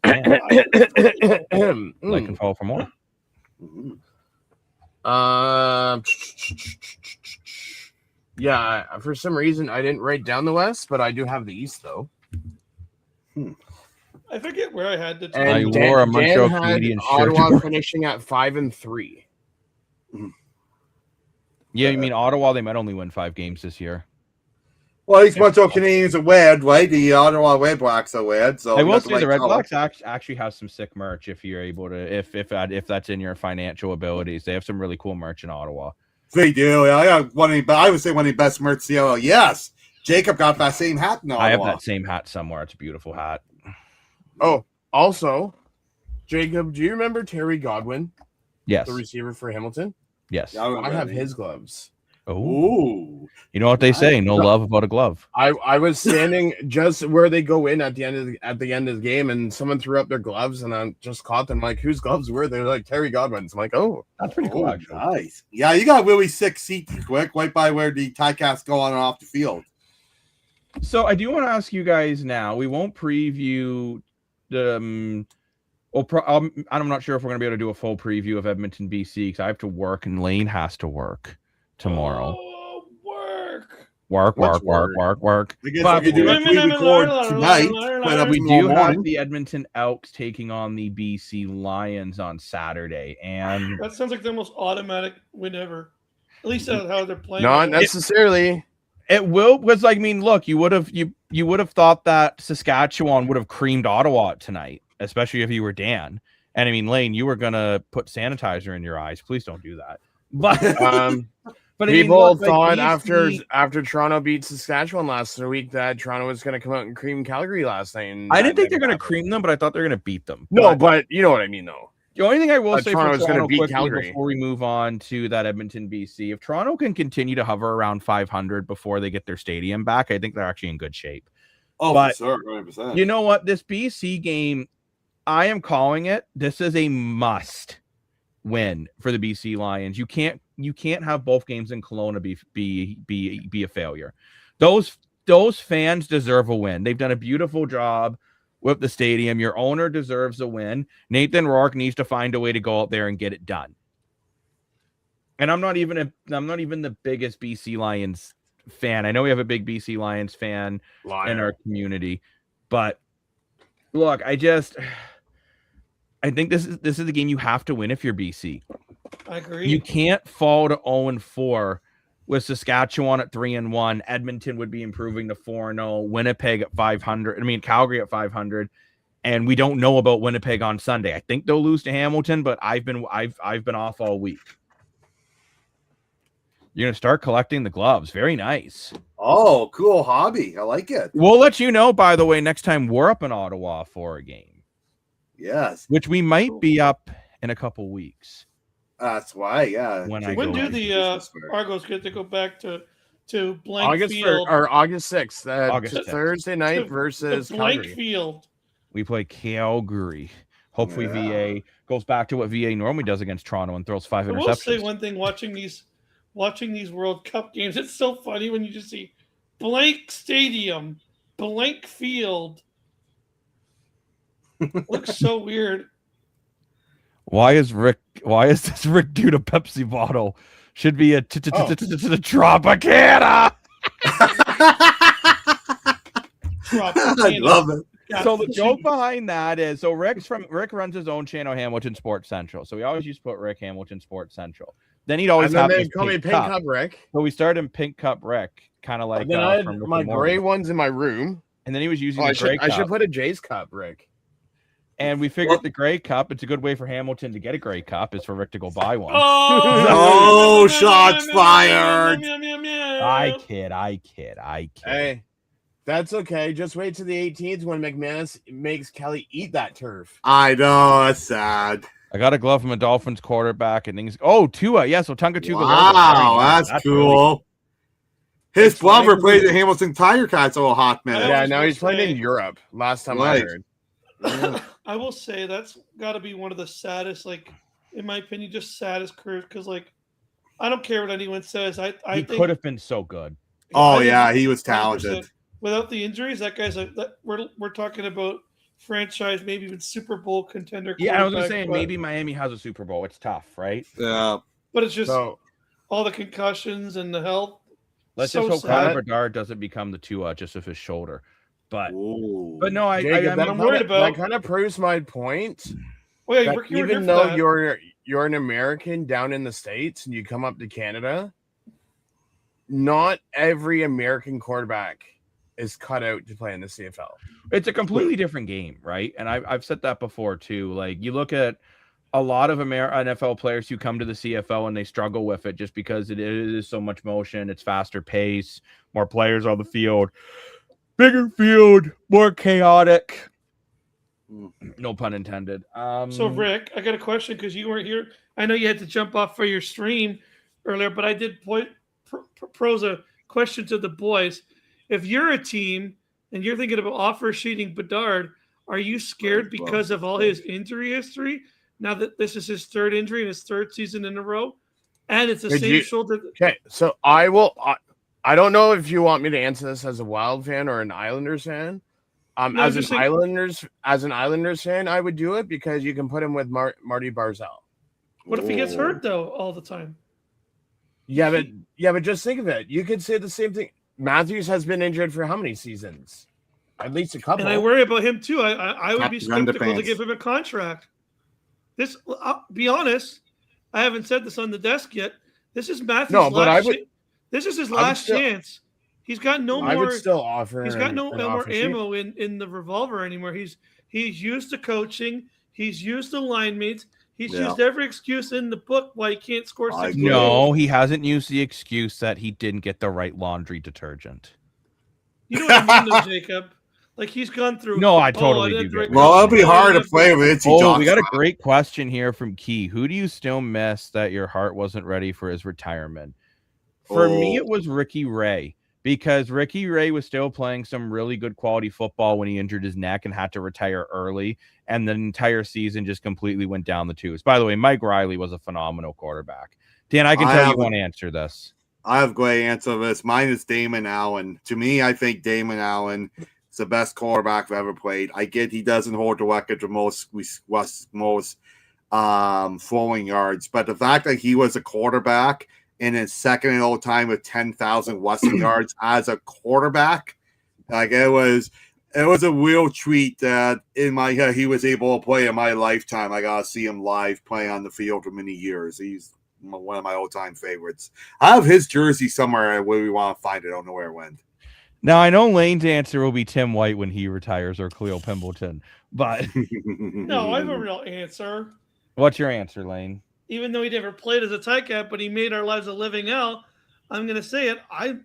Like and follow for more. Yeah, for some reason I didn't write down the West, but I do have the East though. I forget where I had the. And I wore a Montreal had Canadian shirt. Ottawa finishing at 5-3. Yeah, you mean Ottawa? They might only win 5 games this year. Well, these Montreal Canadians are weird, right? The Ottawa REDBLACKS are weird. So I will say the REDBLACKS actually has some sick merch if you're able to, if that's in your financial abilities. They have some really cool merch in Ottawa. They do. I got I would say one of the best merch CFL. Yes, Jacob got that same hat in Ottawa. I have that same hat somewhere. It's a beautiful hat. Oh, also, Jacob, do you remember Terry Godwin, Yes. the receiver for Hamilton? Yes. I have his gloves. Oh, Ooh. you know what they say? No love about a glove. I was standing just where they go in at the end of the game, and someone threw up their gloves, and I just caught them. Like, whose gloves were they? They're like Terry Godwin's. I'm like, oh, That's pretty cool, actually. Nice. Yeah, you got really sick seats quick, right by where the tie-casts go on and off the field. So I do want to ask you guys now. We won't preview the. I'm not sure if we're going to be able to do a full preview of Edmonton, BC, because I have to work and Lane has to work tomorrow. Oh, work. Work. I guess But we could do a pre-record tonight. But We tomorrow do have morning. the Edmonton Elks taking on the BC Lions on Saturday, and That sounds like the most automatic win ever. At least that's how they're playing. not necessarily. it will. Because I mean, look, you would have thought that Saskatchewan would have creamed Ottawa tonight, especially if you were Dan. And I mean, Lane, you were gonna put sanitizer in your eyes. Please don't do that. But but I mean, People look, like, thought BC after Toronto beat Saskatchewan last week that Toronto was going to come out and cream Calgary last night. And I didn't think they're going going to cream them, but I thought they're going to beat them. No, but you know what I mean, though. The only thing I will say Toronto for is gonna Toronto beat quickly Calgary. before we move on to that Edmonton, BC, if Toronto can continue to hover around 500 before they get their stadium back, I think they're actually in good shape. Oh, but- for sure, 100%. You know what? This BC game, I am calling it. This is a must win for the BC Lions. You can't have both games in Kelowna be a failure. Those fans deserve a win. They've done a beautiful job with the stadium. Your owner deserves a win. Nathan Rourke needs to find a way to go out there and get it done. And I'm not even the biggest BC Lions fan. I know we have a big BC Lions fan in our community, but look, I think this is the game you have to win if you're BC. I agree. You can't fall to 0-4 with Saskatchewan at 3-1. Edmonton would be improving to 4-0. Winnipeg at 500. I mean, Calgary at 500. And we don't know about Winnipeg on Sunday. I think they'll lose to Hamilton, but I've been off all week. You're gonna start collecting the gloves. Very nice. Oh, cool hobby. I like it. We'll let you know, by the way, next time we're up in Ottawa for a game. Yes. Which we might be up in a couple weeks. That's why, yeah. When When do the Argos get to go back to blank August field? August 6th, August 6th. Thursday night To versus the blank Calgary. field. We play Calgary. Hopefully Yeah. VA goes back to what VA normally does against Toronto and throws 5 I will say interceptions. one thing: watching these World Cup games, it's so funny when you just see blank stadium, blank field. Looks so weird. Why is this Rick dude a Pepsi bottle? Should be a Tropicana. I love it. So the joke behind that is, so Rick runs his own channel, Hamilton Sports Central. So we always used to put Rick Hamilton Sports Central. Then he'd always And then have they this call me pink Pink cup. Cup Rick. So we started in Pink Cup Rick, kind of like And then I had from Rick my and Morty. gray ones in my room. And then he was using Oh, the gray I cup. should put a Jay's cup, Rick. And we figured the gray cup, it's a good way for Hamilton to get a gray cup, is for Rick to go buy one. Oh, shots fired. I kid. Hey, that's okay. Just wait till the 18th when McManus makes Kelly eat that turf. I know. That's sad. I got a glove from a Dolphins quarterback and things. Oh, Tua. Yeah, so Tunga Tua. Wow, that's cool. His brother played at Hamilton Tiger Cats a little hot minute. Yeah, now he's playing in Europe. Last time I Right. heard. I will say that's got to be one of the saddest, like, in my opinion, just saddest careers. Because, like, I don't care what anyone says. I He think could have been so good. Oh, I think yeah, he was 100%. talented. Without the injuries, that guy's we're talking about franchise, maybe even Super Bowl contender. Yeah, I was quarterback, saying but, maybe Miami has a Super Bowl. It's tough, right? Yeah. but it's just So all the concussions and the health. Let's So just hope sad. Connor Bedard doesn't become the Tua just of his shoulder. But Ooh. no, I Jacob, mean, I'm worried about- that kind of proves my point. Oh yeah, That Ricky, you were even here for though that. you're an American down in the States and you come up to Canada, not every American quarterback is cut out to play in the CFL. it's a completely different game, right? And I've said that before too. Like, you look at a lot of NFL players who come to the CFL and they struggle with it just because it is so much motion, it's faster pace, more players on the field, bigger field, more chaotic. No pun intended. So Rick, I got a question because you weren't here. I know you had to jump off for your stream earlier, but I did pose a question to the boys. If you're a team and you're thinking about offer sheeting Bedard, are you scared because of all his injury history? Now that this is his third injury in his third season in a row, and it's the same shoulder. Okay, so I will. I don't know if you want me to answer this as a Wild fan or an Islanders fan. No, as an Islanders fan, I would do it because you can put him with Marty Barzal. What if he gets hurt though all the time? Yeah, but just think of it. You could say the same thing. Matthews has been injured for how many seasons? At least a couple. And I worry about him too. I would be Run the skeptical to pants. give him a contract. This, I'll be honest, I haven't said this on the desk yet. This is Matthews' No, but last. I would. This is his I would last still- chance. He's got no I more. would still offer. He's got no an more offer sheet. ammo in the revolver anymore. He's used to coaching. He's used the line mates. He's Yeah. used every excuse in the book why he can't score I 60 agree. no, goals. he hasn't used the excuse that he didn't get the right laundry detergent. You know what I mean, though, Jacob? Like, he's gone through. No, I totally didn't do get break that. Well, it'll be my hard to leg. play with Itchy Oh, we got a Johnson. great question here from Key. Who do you still miss that your heart wasn't ready for his retirement? For me, it was Ricky Ray, because Ricky Ray was still playing some really good quality football when he injured his neck and had to retire early, and the entire season just completely went down the tubes. By the way, Mike Riley was a phenomenal quarterback. Dan, I can tell you want to answer this. I have a great answer to this. Mine is Damon Allen. To me, I think Damon Allen is the best quarterback I've ever played. I get he doesn't hold the record for most throwing yards, but the fact that he was a quarterback in his second and all time with 10,000 rushing yards as a quarterback, like it was a real treat that in my head he was able to play in my lifetime. I got to see him live playing on the field for many years. He's one of my all-time favorites. I have his jersey somewhere where we want to find it. I don't know where it went. Now, I know Lane's answer will be Tim White when he retires or Cleo Pimbleton, but No, I have a real answer. what's your answer, Lane? Even though he never played as a tight cap, but he made our lives a living hell, I'm going to say it. I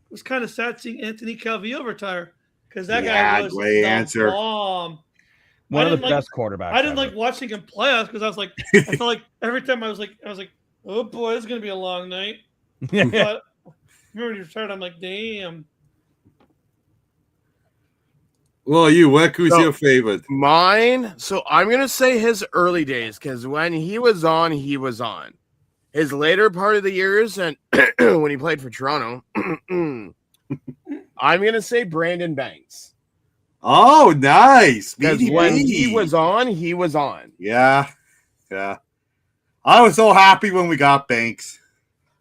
was kind of sad seeing Anthony Calvillo retire because that guy was great the answer. bomb. One of the didn't like- best quarterbacks. I didn't ever. like watching him play us because I was like, I felt like every time I was like, oh boy, it's going to be a long night. But remember when he retired, I'm like, damn. Well, who's So- your favorite? Mine. So I'm gonna say his early days because when he was on, he was on. His later part of the years and when he played for Toronto, I'm gonna say Brandon Banks Oh, nice. because BDB. when he was on, he was on. Yeah. I was so happy when we got Banks.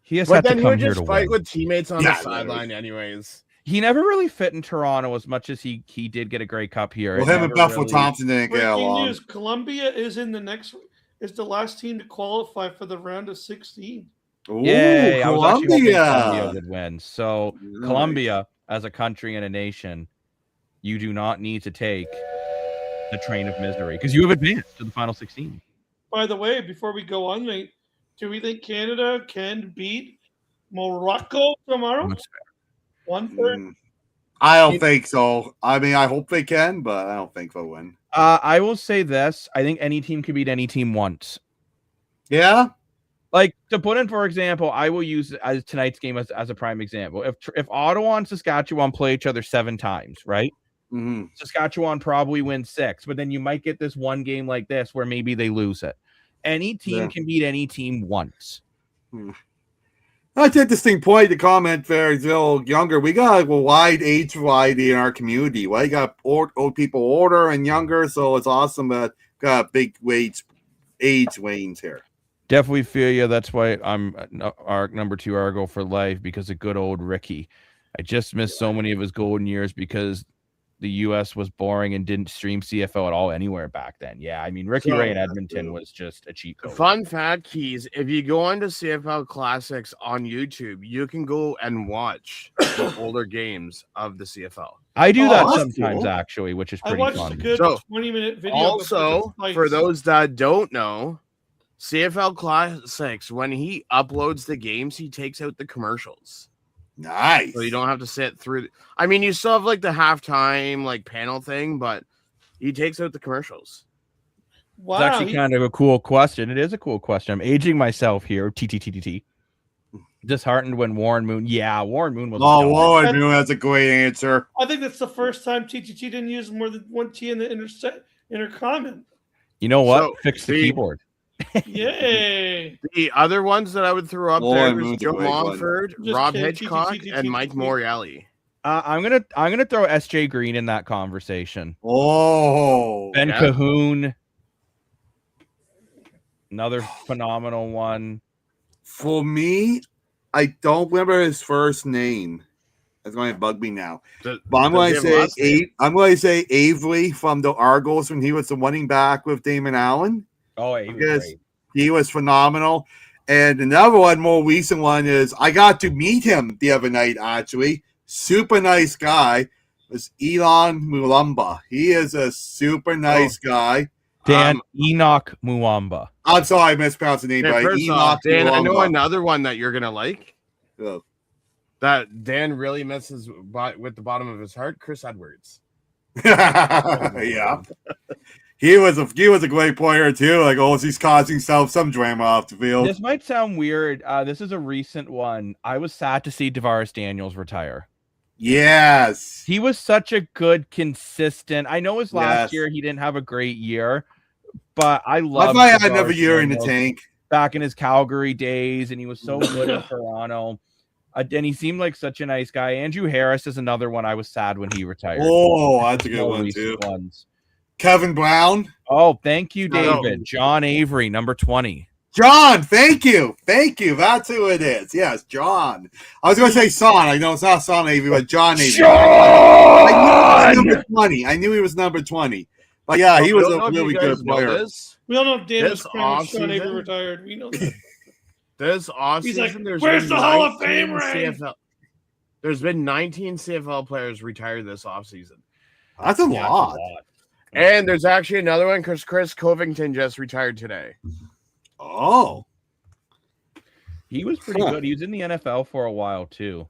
He has But had then to he come would here just to fight win. with teammates on Yeah, the sideline, anyways. He never really fit in Toronto as much as he did get a Grey Cup here. Well, It him and never Buffalo really- Thompson didn't get Breaking along. news: Colombia is in the next. Is the last team to qualify for the round of 16. Ooh, Yay! I was actually hoping Colombia Colombia. would win. So Nice. Colombia, as a country and a nation, you do not need to take the train of misery because you have advanced to the final 16. By the way, before we go on, mate, do we think Canada can beat Morocco tomorrow? That's 1/3. I don't think so. I mean, I hope they can, but I don't think they'll win. I will say this: I think any team can beat any team once. Yeah. Like, to put in, for example, I will use as tonight's game as a prime example. If Ottawa and Saskatchewan play each other 7 times, right? Saskatchewan probably wins 6, but then you might get this one game like this where maybe they lose it. Any team can beat any team once. That's an interesting point to comment there, a little younger. We got a wide age variety in our community. We got old people older and younger, so it's awesome that got big age range here. Definitely feel you. That's why I'm our number 2 Argo for life, because of good old Ricky. I just missed so many of his golden years because the U.S. was boring and didn't stream CFL at all anywhere back then. Yeah, I mean, Ricky Ray in Edmonton was just a cheat code. Fun fact, Keys, if you go onto CFL Classics on YouTube, you can go and watch the older games of the CFL. I do that sometimes, actually, which is pretty fun. I watched a good 20-minute video. Also, for those that don't know, CFL Classics, when he uploads the games, he takes out the commercials. Nice. So you don't have to sit through. I mean, you still have like the halftime like panel thing, but he takes out the commercials. Wow, it's actually kind of a cool question. It is a cool question. I'm aging myself here. TTTTT. Disheartened when Warren Moon. Yeah, Warren Moon was. Warren Moon, that's a great answer. I think that's the first time TTT didn't use more than one T in the inner comment. You know what? So, Fix the keyboard. Yay! The other ones that I would throw up there was Joe great Longford, Rob Hitchcock, and Mike Morielli. I'm gonna throw SJ Green in that conversation. Ben yeah. Cahoon, another phenomenal one. For me, I don't remember his first name. That's going to bug me now. But I'm going to say Avery from the Argos when he was the running back with Damon Allen. Oh, he was phenomenal. And another one, more recent one, is I got to meet him the other night, actually. Super nice guy. It was Elon Mulumba. He is a super nice guy. Dan Enoch Muamba. I'm sorry, I mispronounced the name. Enoch Dan, Muamba. I know another one that you're going to like. Oh. That Dan really misses with the bottom of his heart. Chris Edwards. Yeah. He was a great player too. Like, he's causing himself some drama off the field. This might sound weird. This is a recent one. I was sad to see Tavares Daniels retire. Yes. He was such a good, consistent. I know his last year he didn't have a great year, but I love. I had another year in the tank back in his Calgary days, and he was so good in Toronto. And he seemed like such a nice guy. Andrew Harris is another one I was sad when he retired. Oh, that's a good one too. Kevin Brown. Oh, thank you, David. John Avery, number 20. John, thank you. That's who it is. Yes, John. I was going to say Son. I know it's not Son Avery, but John Avery. I knew he was number 20. But yeah, he was a really good player. We all know Dan was crying when Sean Avery retired. We know that. This offseason, like, where's the Hall of Fame ring? There's been 19 CFL players retired this offseason. That's a lot. And there's actually another one because Chris Covington just retired today. Oh. He was pretty good. He was in the NFL for a while, too.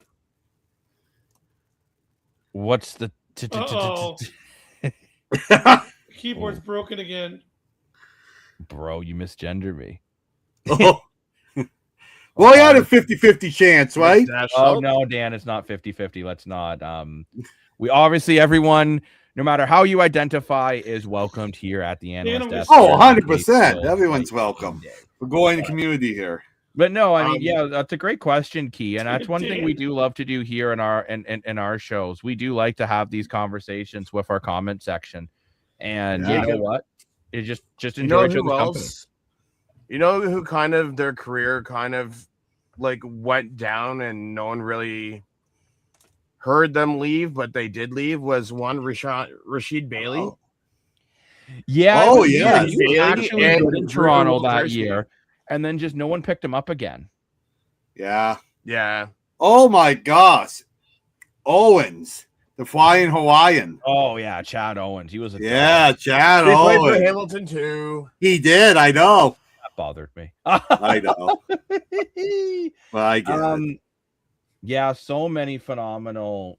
What's the... Keyboard's broken again. Bro, you misgendered me. Well, he had a 50-50 chance, right? Oh, no, Dan, it's not 50-50. Let's not. We obviously, everyone, no matter how you identify, is welcomed here at the Analyst Desk. Oh, 100%. Everyone's welcome. We're going to community here. But no, I mean, yeah, that's a great question, Key. And that's one thing we do love to do here in our shows. We do like to have these conversations with our comment section. And you know what? It just enjoy each other's company. You know who kind of their career kind of like went down and no one really heard them leave, but they did leave was one Rashid Bailey. Oh. Yeah. Oh, yeah. He was actually good in Toronto that year. And then just no one picked him up again. Yeah. Yeah. Oh, my gosh. Owens. The Flying Hawaiian. Oh, yeah. Chad Owens. He was Chad Owens. He played for Hamilton, too. He did. I know. That bothered me. I know. Well, I get it. Yeah, so many phenomenal.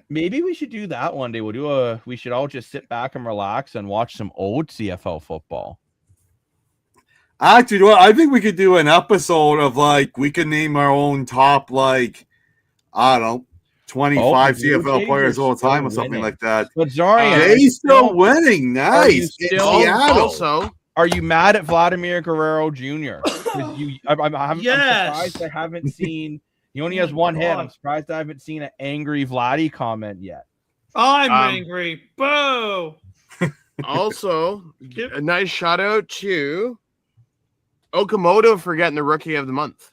Maybe we should do that one day. We should all just sit back and relax and watch some old CFL football. Actually, I think we could do an episode of we could name our own top, I don't know, 25 the Blue CFL Jays players are all the time or still something winning. like that. But Zarian, Jay's still winning. Nice. In still- Seattle. Also, are you mad at Vladimir Guerrero Jr.? I'm Yes. surprised I haven't seen. He only Oh has my one hit. God. I'm surprised I haven't seen an angry Vladdy comment yet. I'm Um, angry. Boo. also, Give- a nice shout out to Okamoto for getting the Rookie of the Month.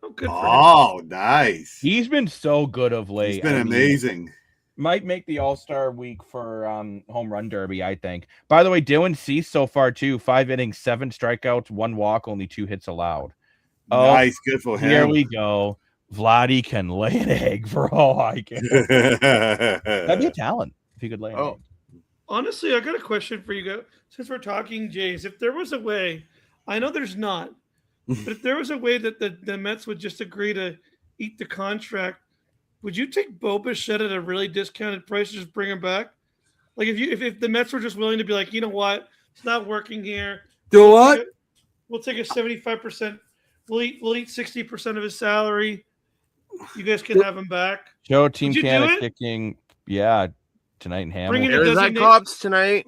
Oh, good for him. Oh, nice. He's been so good of late. He's been I mean, amazing. might make the All-Star week for home run derby, I think. By the way, Dylan Cease so far too, 5 innings, 7 strikeouts, 1 walk, only 2 hits allowed. Oh, Nice. Good for him. here we go. Vladdy can lay an egg for all I care. That'd be a talent if he could lay an egg. Honestly, I got a question for you guys. Since we're talking Jays, if there was a way, I know there's not, but if there was a way that the Mets would just agree to eat the contract, would you take Bo Bichette at a really discounted price to just bring him back? Like if the Mets were just willing to be like, you know what, it's not working here. Do what? We'll take a 75%. We'll eat 60% of his salary. You guys can have him back. Joe Team Would you do Canada it? kicking, yeah, tonight in Hamilton. Bring in a There's that designate- Cops tonight.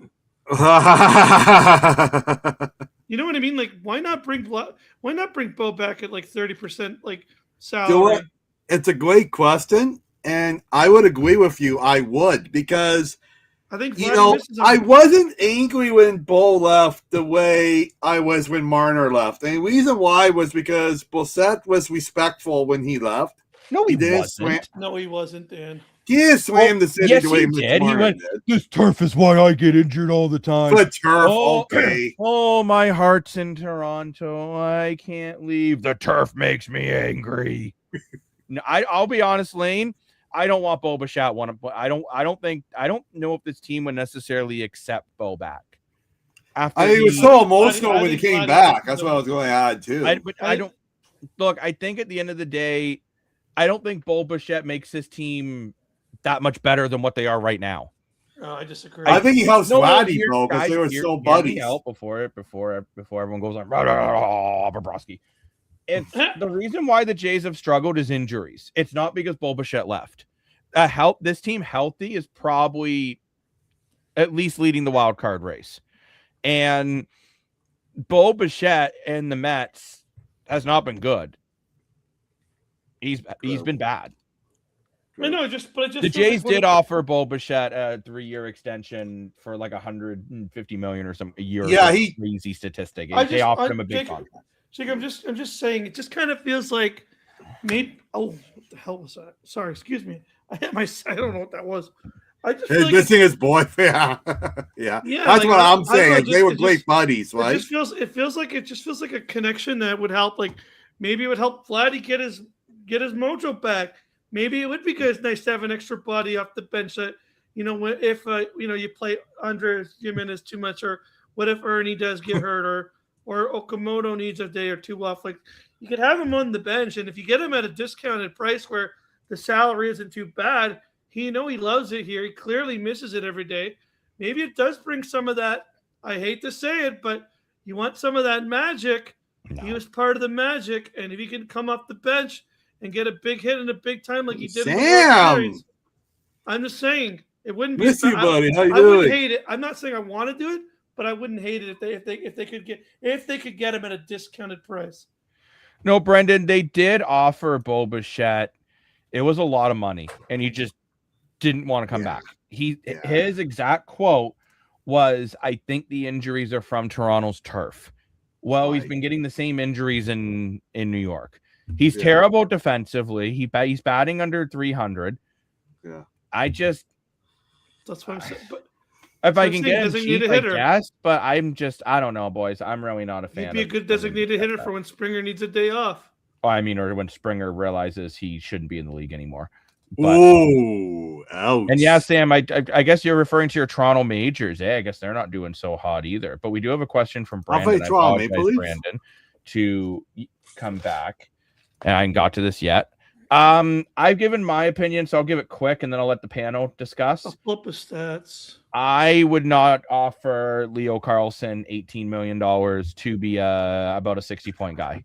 You know what I mean? Like, why not bring Bo back at like 30% like Do salary? what? It's a great question, and I would agree with you. I would, because I think you Vladdy know misses on- I wasn't angry when Bo left the way I was when Marner left. And the reason why was because Bossett was respectful when he left. No, he didn't wasn't. No, he wasn't, Dan. He didn't slam the city yes, the way he Mitch did. He Marner went, did. This turf is why I get injured all the time. The turf, Oh, okay. Oh, my heart's in Toronto. I can't leave. The turf makes me angry. No, I'll be honest, Lane. I don't want Bo Bichette. I don't know if this team would necessarily accept Bo back. After I mean, he was the- so emotional I when he think came Vladdy back. misses That's him. what I was going to add too. I don't look. I think at the end of the day, I don't think Bo Bichette makes this team that much better than what they are right now. No, I disagree. I think he helps Vladdy, here, bro, because guys, they were hear so me buddies. out before everyone goes on. Bobrovsky. It's the reason why the Jays have struggled is injuries. It's not because Bo Bichette left. This team healthy is probably at least leading the wild card race, and Bo Bichette and the Mets has not been good. He's been bad. I know, but it just The feels Jays like did offer Bo Bichette a 3-year extension for like $150 million or some a year. Yeah, crazy statistic. They I offered him a big contract. Jake, I'm just saying, it just kind of feels like maybe. Oh, what the hell was that? Sorry, excuse me. I don't know what that was. I just feel like This thing is boy. Yeah. Yeah, That's like, what I'm I saying. don't know, They were it great just- buddies, right? it feels like a connection that would help. Like maybe it would help Vladdy get his mojo back. Maybe it would be good. It's nice to have an extra body off the bench that, you know, if you play Andres Jimenez too much, or what if Ernie does get hurt, or Okamoto needs a day or two off. Like you could have him on the bench, and if you get him at a discounted price where the salary isn't too bad, he loves it here. He clearly misses it every day. Maybe it does bring some of that. I hate to say it, but you want some of that magic. No. He was part of the magic, and if he can come off the bench and get a big hit in a big time like he did in the World Sam! Series, I'm just saying it wouldn't be. Miss you, buddy. How you I wouldn't doing? hate it. I'm not saying I want to do it, but I wouldn't hate it if they could get him at a discounted price. No, Brendan, they did offer Bo Bichette. It was a lot of money, and he just didn't want to come back. His exact quote was, "I think the injuries are from Toronto's turf." Well, he's been getting the same injuries in New York. He's terrible defensively. He's batting under 300. Yeah. That's what I'm saying. But If I I'm can saying get him designated cheap, hitter. I guess, but I don't know, boys. I'm really not a fan. he'd be a good designated hitter for when Springer needs a day off. or when Springer realizes he shouldn't be in the league anymore. But, Ooh, ouch. and yeah, Sam, I guess you're referring to your Toronto Majors. I guess they're not doing so hot either. But we do have a question from I'll Brandon. play I Toronto apologize, Maple Leafs. Brandon, to come back. And I haven't got to this yet. I've given my opinion, so I'll give it quick, and then I'll let the panel discuss. I'll flip his stats. I would not offer Leo Carlson $18 million to be about a 60-point guy.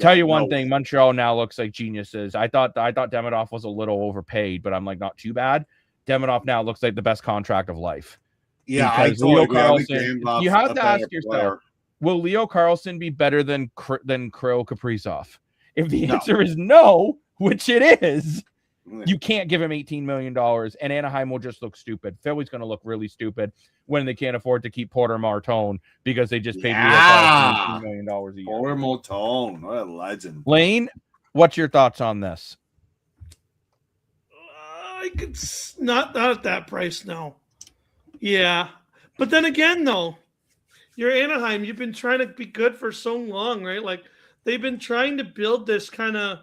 Tell you one no thing, way. Montreal now looks like geniuses. I thought Demidov was a little overpaid, but I'm like, not too bad. Demidov now looks like the best contract of life. Yeah, I Because totally Leo agree. I think Carlson, Damelov's you have a to better ask yourself, player. will Leo Carlson be better than Kirill Kaprizov? If the No. answer is no, which it is, you can't give him $18 million, and Anaheim will just look stupid. Philly's going to look really stupid when they can't afford to keep Porter Martone because they just paid Leo Carlson $18 million a year. Porter Martone, what a legend. Lane, what's your thoughts on this? I could not at that price, no. Yeah, but then again, though, you're Anaheim. You've been trying to be good for so long, right? Like they've been trying to build this kind of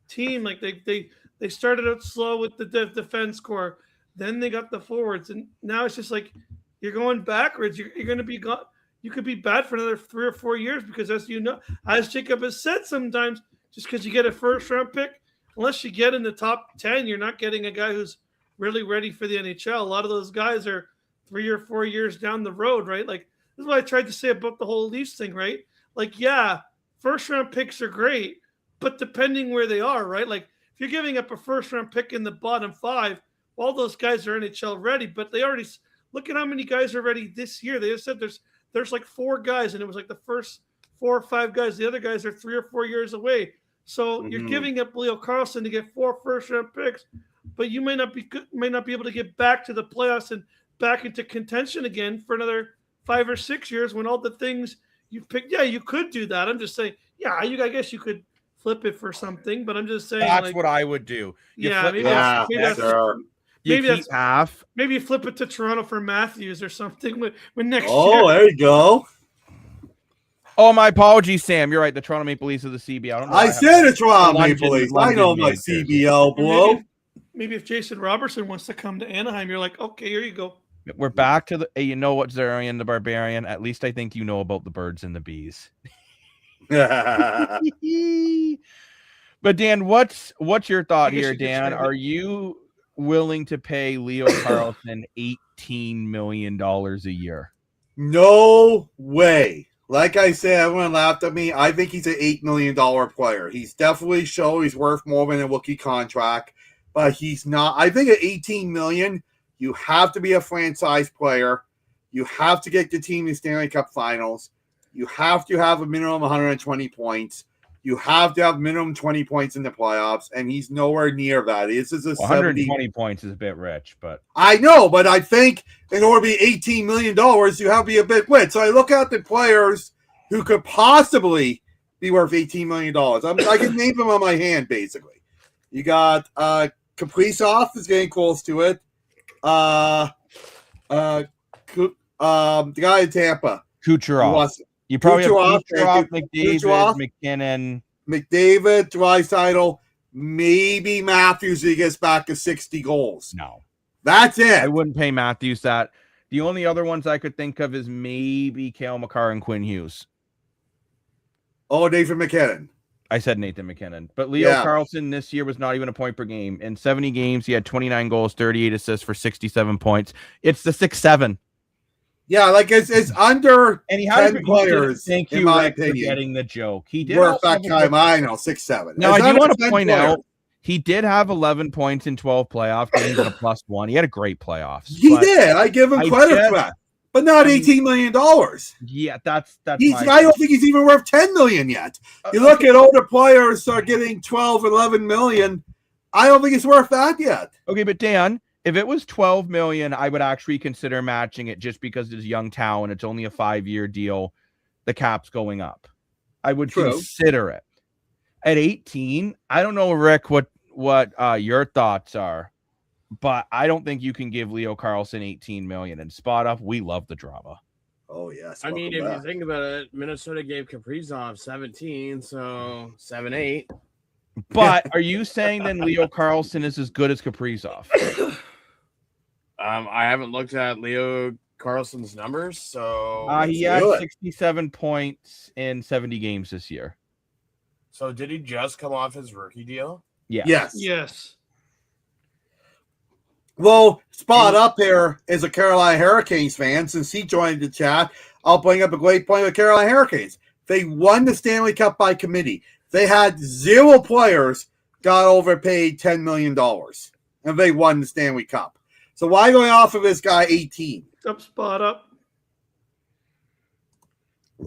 team. Like they started out slow with the defense core, then they got the forwards, and now it's just like you're going backwards. You're going to be you could be bad for another 3 or 4 years because, as you know, as Jacob has said, sometimes just because you get a first round pick, unless you get in the top 10, you're not getting a guy who's really ready for the NHL. A lot of those guys are 3 or 4 years down the road, right? Like, this is what I tried to say about the whole Leafs thing, right? Like, yeah, first round picks are great, but depending where they are, right? Like, if you're giving up a first round pick in the bottom 5, all those guys are NHL ready, but they already look at how many guys are ready this year. They just said there's like 4 guys, and it was like the first 4 or 5 guys. The other guys are 3 or 4 years away. So you're giving up Leo Carlson to get 4 first round picks, but you may not be able to get back to the playoffs and back into contention again for another 5 or 6 years when all the things you picked. Yeah, you could do that. I'm just saying, yeah, I guess you could flip it for something, but I'm just saying That's like, what I would do. Maybe you flip it to Toronto for Matthews or something when next year. Oh, there you go. Oh, my apologies, Sam. You're right. The Toronto Maple Leafs of the CBL. I don't know. I said it's Toronto Maple Leafs. I London know my majors. CBL blow. Maybe if Jason Robertson wants to come to Anaheim, you're like, okay, here you go. We're back to the. Hey, you know what, Zarian the Barbarian? At least I think you know about the birds and the bees. But Dan, what's your thought here, Dan? Are you willing to pay Leo Carlson $18 million a year? No way. Like I said, everyone laughed at me. I think he's an $8 million player. He's definitely shown he's worth more than a rookie contract, but he's not. I think at $18 million, you have to be a franchise player. You have to get the team to Stanley Cup Finals. You have to have a minimum 120 points. You have to have minimum 20 points in the playoffs, and he's nowhere near that. This is a 120 points is a bit rich, but I know, but I think in order to be $18 million, you have to be a bit rich. So I look at the players who could possibly be worth $18 million. I can name them on my hand, basically. You got Kaprizov is getting close to it. The guy in Tampa. Kucherov. You probably Kucherov, have McDavid, McKinnon. McDavid, Draisaitl, maybe Matthews he gets back to 60 goals. No. That's it. I wouldn't pay Matthews that. The only other ones I could think of is maybe Cale Makar and Quinn Hughes. Oh, Nathan McKinnon. I said Nathan McKinnon. But Leo Carlson this year was not even a point per game. In 70 games, he had 29 goals, 38 assists for 67 points. It's the 6-7. Yeah, like it's under and he had 10 players, thank you, in my Rick, opinion. for getting the joke. He did worth that time. I know, 6-7. Now, I do want to point out, he did have 11 points in 12 playoff games and a +1. He had a great playoffs. He did. I give him credit for that. But not $18 million. Yeah, that's I don't think he's even worth $10 million yet. You look at older players are getting 12, 11 million. I don't think it's worth that yet. Okay, but Dan, if it was 12 million, I would actually consider matching it just because it's young talent. It's only a 5-year deal. The cap's going up. I would consider it. At 18, I don't know, Rick, what your thoughts are, but I don't think you can give Leo Carlson 18 million. And Spot Up, we love the drama. Oh, yes. I mean, if you think about it, Minnesota gave Kaprizov 17, so 7-8. But are you saying then Leo Carlson is as good as Kaprizov? I haven't looked at Leo Carlson's numbers, so he had 67 points in 70 games this year. So did he just come off his rookie deal? Yeah. Yes. Well, Spot Up here is a Carolina Hurricanes fan. Since he joined the chat, I'll bring up a great point with Carolina Hurricanes. They won the Stanley Cup by committee. They had 0 players got overpaid $10 million, and they won the Stanley Cup. So why going off of this guy 18? Up, spot up.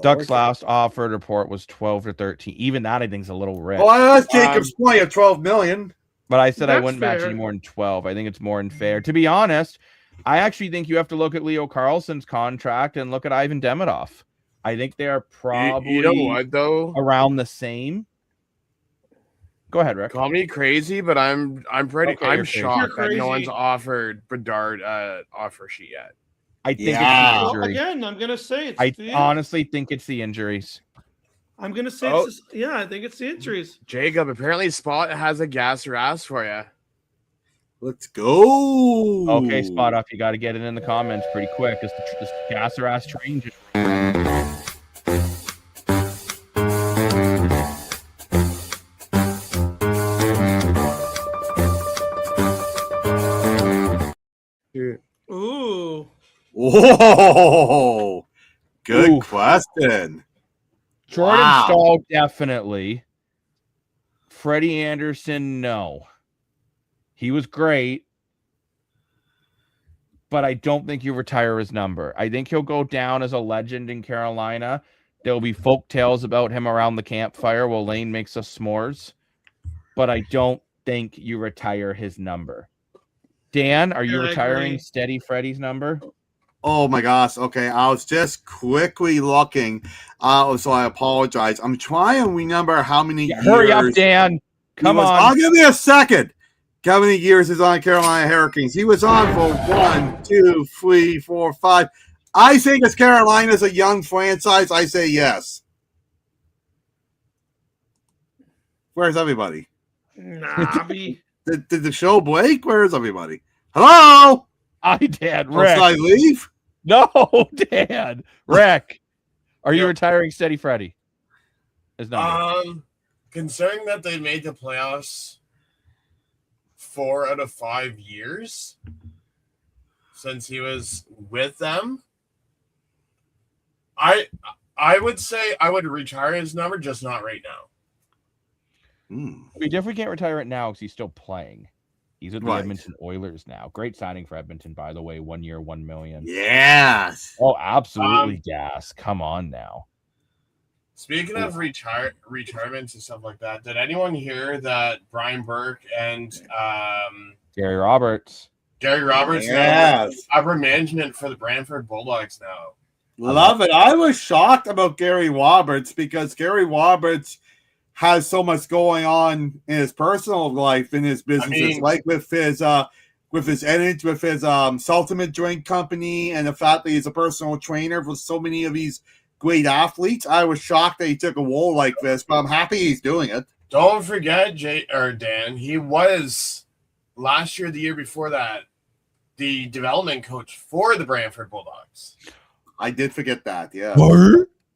Duck's last offered report was 12 to 13. Even that, I think, is a little rich. Well, that's Jacob's point of $12 million. But I said I That's wouldn't match fair. any more than 12. I think it's more unfair. To be honest, I actually think you have to look at Leo Carlson's contract and look at Ivan Demidov. I think they are probably You know what, though? around the same. Go ahead, Rick. Call me crazy, but I'm Okay, you're crazy. shocked You're that no crazy. one's offered Bedard offer sheet yet. I think Yeah. it's the Well, injury. again, I'm gonna say it's. I yeah, honestly think it's the injuries. I'm gonna say Oh. it's. Yeah, I think it's the injuries. Jacob, apparently Spot has a gas or ass for you. Let's go. Okay, spot up. You got to get it in the comments pretty quick. Is the gas or ass train just Ooh. Whoa. Good Oof. question. Jordan Wow. Stahl, definitely. Freddie Anderson, no. He was great, but I don't think you retire his number. I think he'll go down as a legend in Carolina. There'll be folk tales about him around the campfire while Lane makes us s'mores, but I don't think you retire his number. Dan, are you Yeah, I retiring agree. Steady Freddie's number? Oh my gosh. Okay. I was just quickly looking. So I apologize. I'm trying to remember how many years. Hurry up, Dan. Come on. I'll give you a second. How many years is on Carolina Hurricanes? He was on for 1, 2, 3, 4, 5. I think as Carolina's a young franchise, I say yes. Where's everybody? Nah, me. Did the show break? Where is everybody? Hello? Dan. Oh, should I Rick. leave? No, Dan. Rick. Are you Yep. retiring Steady Freddie? His number. Considering that they made the playoffs 4 out of 5 years since he was with them, I would say I would retire his number, just not right now. We definitely can't retire it now because he's still playing. He's with the Right. Edmonton Oilers now. Great signing for Edmonton, by the way. 1 year, $1 million. Yes. Oh, absolutely, gas. Come on now. Speaking of retirements and stuff like that, did anyone hear that Brian Burke and Gary Roberts. Gary Roberts Yes. upper management for the Brantford Bulldogs now? Love it. I was shocked about Gary Roberts because Gary Roberts has so much going on in his personal life, in his businesses, like with his energy, with his supplement drink company, and the fact that he's a personal trainer for so many of these great athletes. I was shocked that he took a role like this, but I'm happy he's doing it. Don't forget, Dan, he was last year, the year before that, the development coach for the Brantford Bulldogs. I did forget that. Yeah.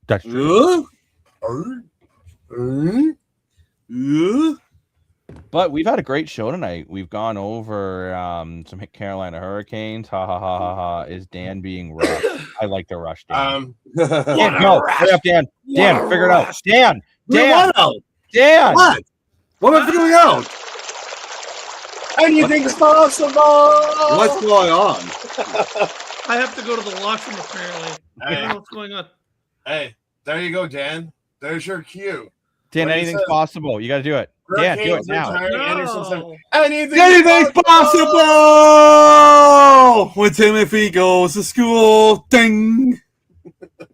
That's true. But we've had a great show tonight. We've gone over some Carolina Hurricanes. Ha ha ha ha ha. Is Dan being rushed? I like the rush, Dan. Dan, no, hurry up, Dan. Dan, figure it out. Dan, What out? Dan. What? What am I figuring out? Anything's possible. What's going on? I have to go to the washroom apparently. I don't know what's going on. Hey, there you go, Dan. There's your cue. Dan, What he anything's said. possible. You got to do it. Dan, do it Hurricanes now. retiring Anderson said, No. Anything's possible when Timothy goes to school. Ding.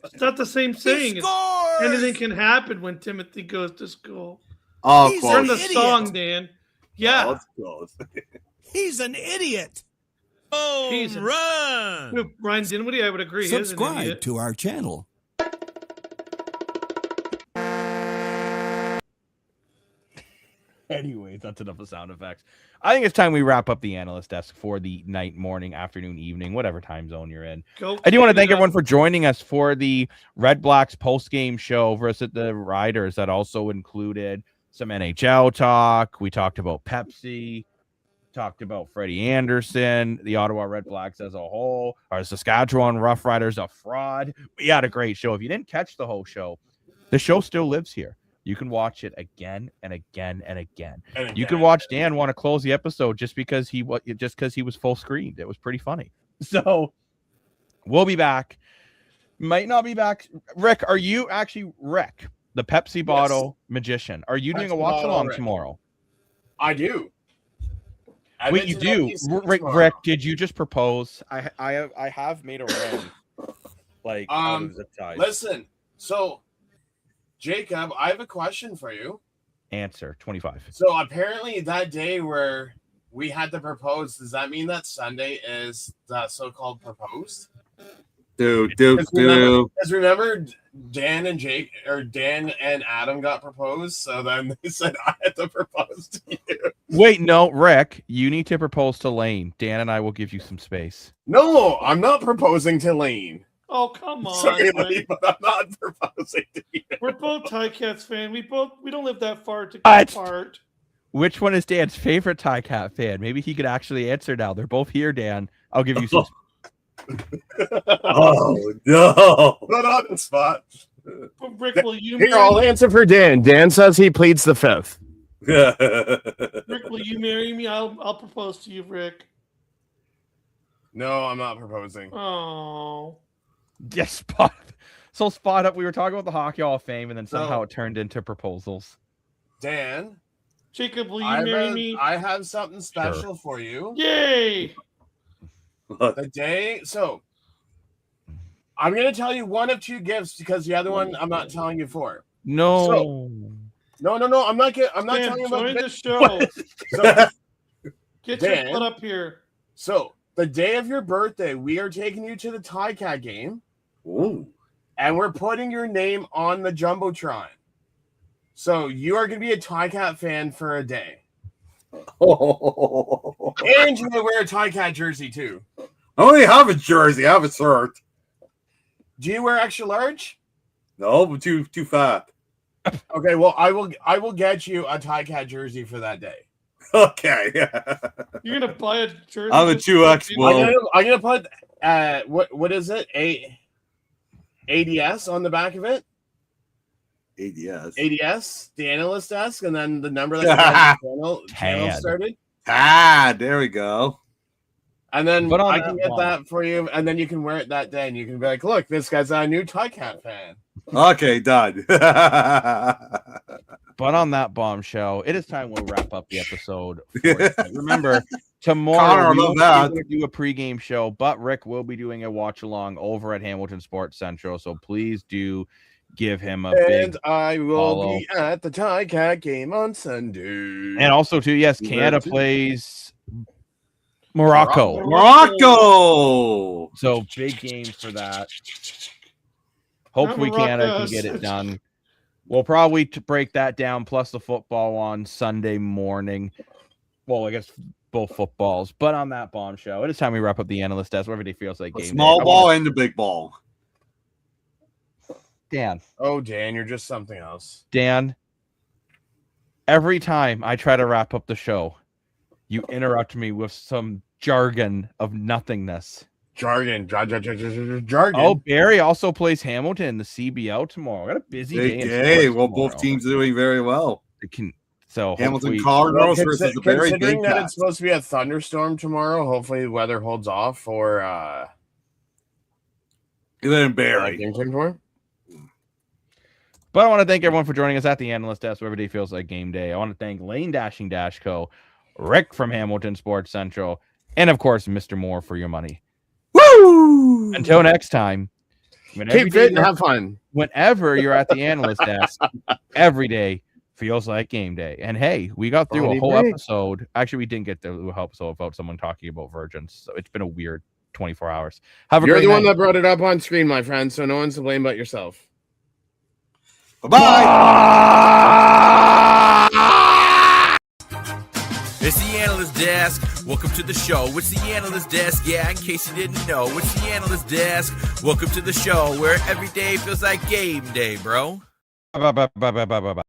It's not the same saying. Anything can happen when Timothy goes to school. Oh, He's Learn close. the idiot. song, Dan. Yeah. Oh, it's close. He's an idiot. Home He's a- run. Who, Ryan Dinwiddie, I would agree. He is an Subscribe idiot. to our channel. Anyways, that's enough of sound effects. I think it's time we wrap up the analyst desk for the night, morning, afternoon, evening, whatever time zone you're in. Go I do want to Canada. thank everyone for joining us for the Red Blacks post-game show versus the Riders. That also included some NHL talk. We talked about Pepsi, talked about Freddie Anderson, the Ottawa Red Blacks as a whole, our Saskatchewan Roughriders a fraud. We had a great show. If you didn't catch the whole show, The show still lives here. You can watch it again and again and again. And You can watch Dan want to close the episode just because he was full screened. It was pretty funny. So we'll be back. Might not be back. Rick, are you actually Rick, the Pepsi bottle magician? Are you doing a watch along tomorrow? I do. Wait, you do? Rick, did you just propose? I have made a ring. Like out of zip ties. Listen, so Jacob, I have a question for you. Answer 25. So apparently that day where we had to propose, does that mean that Sunday is the so-called proposed? Because remember Dan and Adam got proposed, so then they said I had to propose to you. Wait, no, Rick, you need to propose to Lane. Dan and I will give you some space. No, I'm not proposing to Lane. Oh, come on. Sorry, man. Lane, but I'm not proposing to you. We're both Ticats fan. We don't live that far to get apart. Which one is Dan's favorite Ticat fan? Maybe he could actually answer now. They're both here, Dan. I'll give you some Oh no! Not on the spot. Rick, will you Here, I'll answer for Dan. Dan says he pleads the fifth. Rick, will you marry me? I'll propose to you, Rick. No, I'm not proposing. Oh. Yes, spot. So spot up. We were talking about the Hockey Hall of Fame, and then somehow it turned into proposals. Dan, Jacob, will you marry me? I have something special for you. Yay! The day. So I'm gonna tell you one of two gifts because the other one I'm not telling you for. No. So, no. I'm not telling you about the show. So, Get your foot up here. So the day of your birthday, we are taking you to the Ticat game. Ooh. And we're putting your name on the Jumbotron. So you are going to be a Ticat fan for a day. Oh. And you're going to wear a Ticat jersey too. I only have a jersey. I have a shirt. Do you wear extra large? No, but too fat. Okay, well, I will get you a Ticat jersey for that day. Okay. You're going to buy a jersey? I'm a 2X. I'm going to put, what is it? ADS on the back of it. ADS, the Analyst Desk, and then the number that the channel started. There we go. And then I can get that for you, and then you can wear it that day, and you can be like, look, this guy's a new Ticat fan. Okay, done. But on that bombshell, it is time we'll wrap up the episode. Remember, tomorrow Connor, we love will that. do a pregame show, but Rick will be doing a watch along over at Hamilton Sports Central. So please do give him a big And I will follow. be at the Ticat game on Sunday. And also, too, yes, Canada plays Morocco. So big game for that. Hopefully Canada can get it done. We'll probably break that down plus the football on Sunday morning. Well, I guess both footballs. But on that bombshell, it is time we wrap up the Analyst Desk. Every day feels like game Small day. ball and the big ball. Dan. Oh, Dan, you're just something else. Dan, every time I try to wrap up the show, you interrupt me with some jargon of nothingness. Jargon. Oh, Barry also plays Hamilton in the CBL tomorrow. Got a busy day. Hey, well, both teams are doing very well. Hamilton Cardinals versus the Barry Considering Big that Cats. it's supposed to be a thunderstorm tomorrow, hopefully the weather holds off for Then Barry. But I want to thank everyone for joining us at the Analyst Desk, where every day feels like game day. I want to thank Lane Dashing Dash Co., Rick from Hamilton Sports Central, and of course, Mr. Moore for your money. Woo! Until next time, keep fit and have fun. Whenever you're at the Analyst Desk, every day feels like game day. And hey, we got through a whole episode. Actually, we didn't get through a whole episode about someone talking about virgins. So it's been a weird 24 hours. You're the one that brought it up on screen, my friend. So no one's to blame but yourself. Bye-bye. It's the Analyst Desk. Welcome to the show. It's the Analyst Desk. Yeah, in case you didn't know, it's the Analyst Desk. Welcome to the show where every day feels like game day, bro. Bye.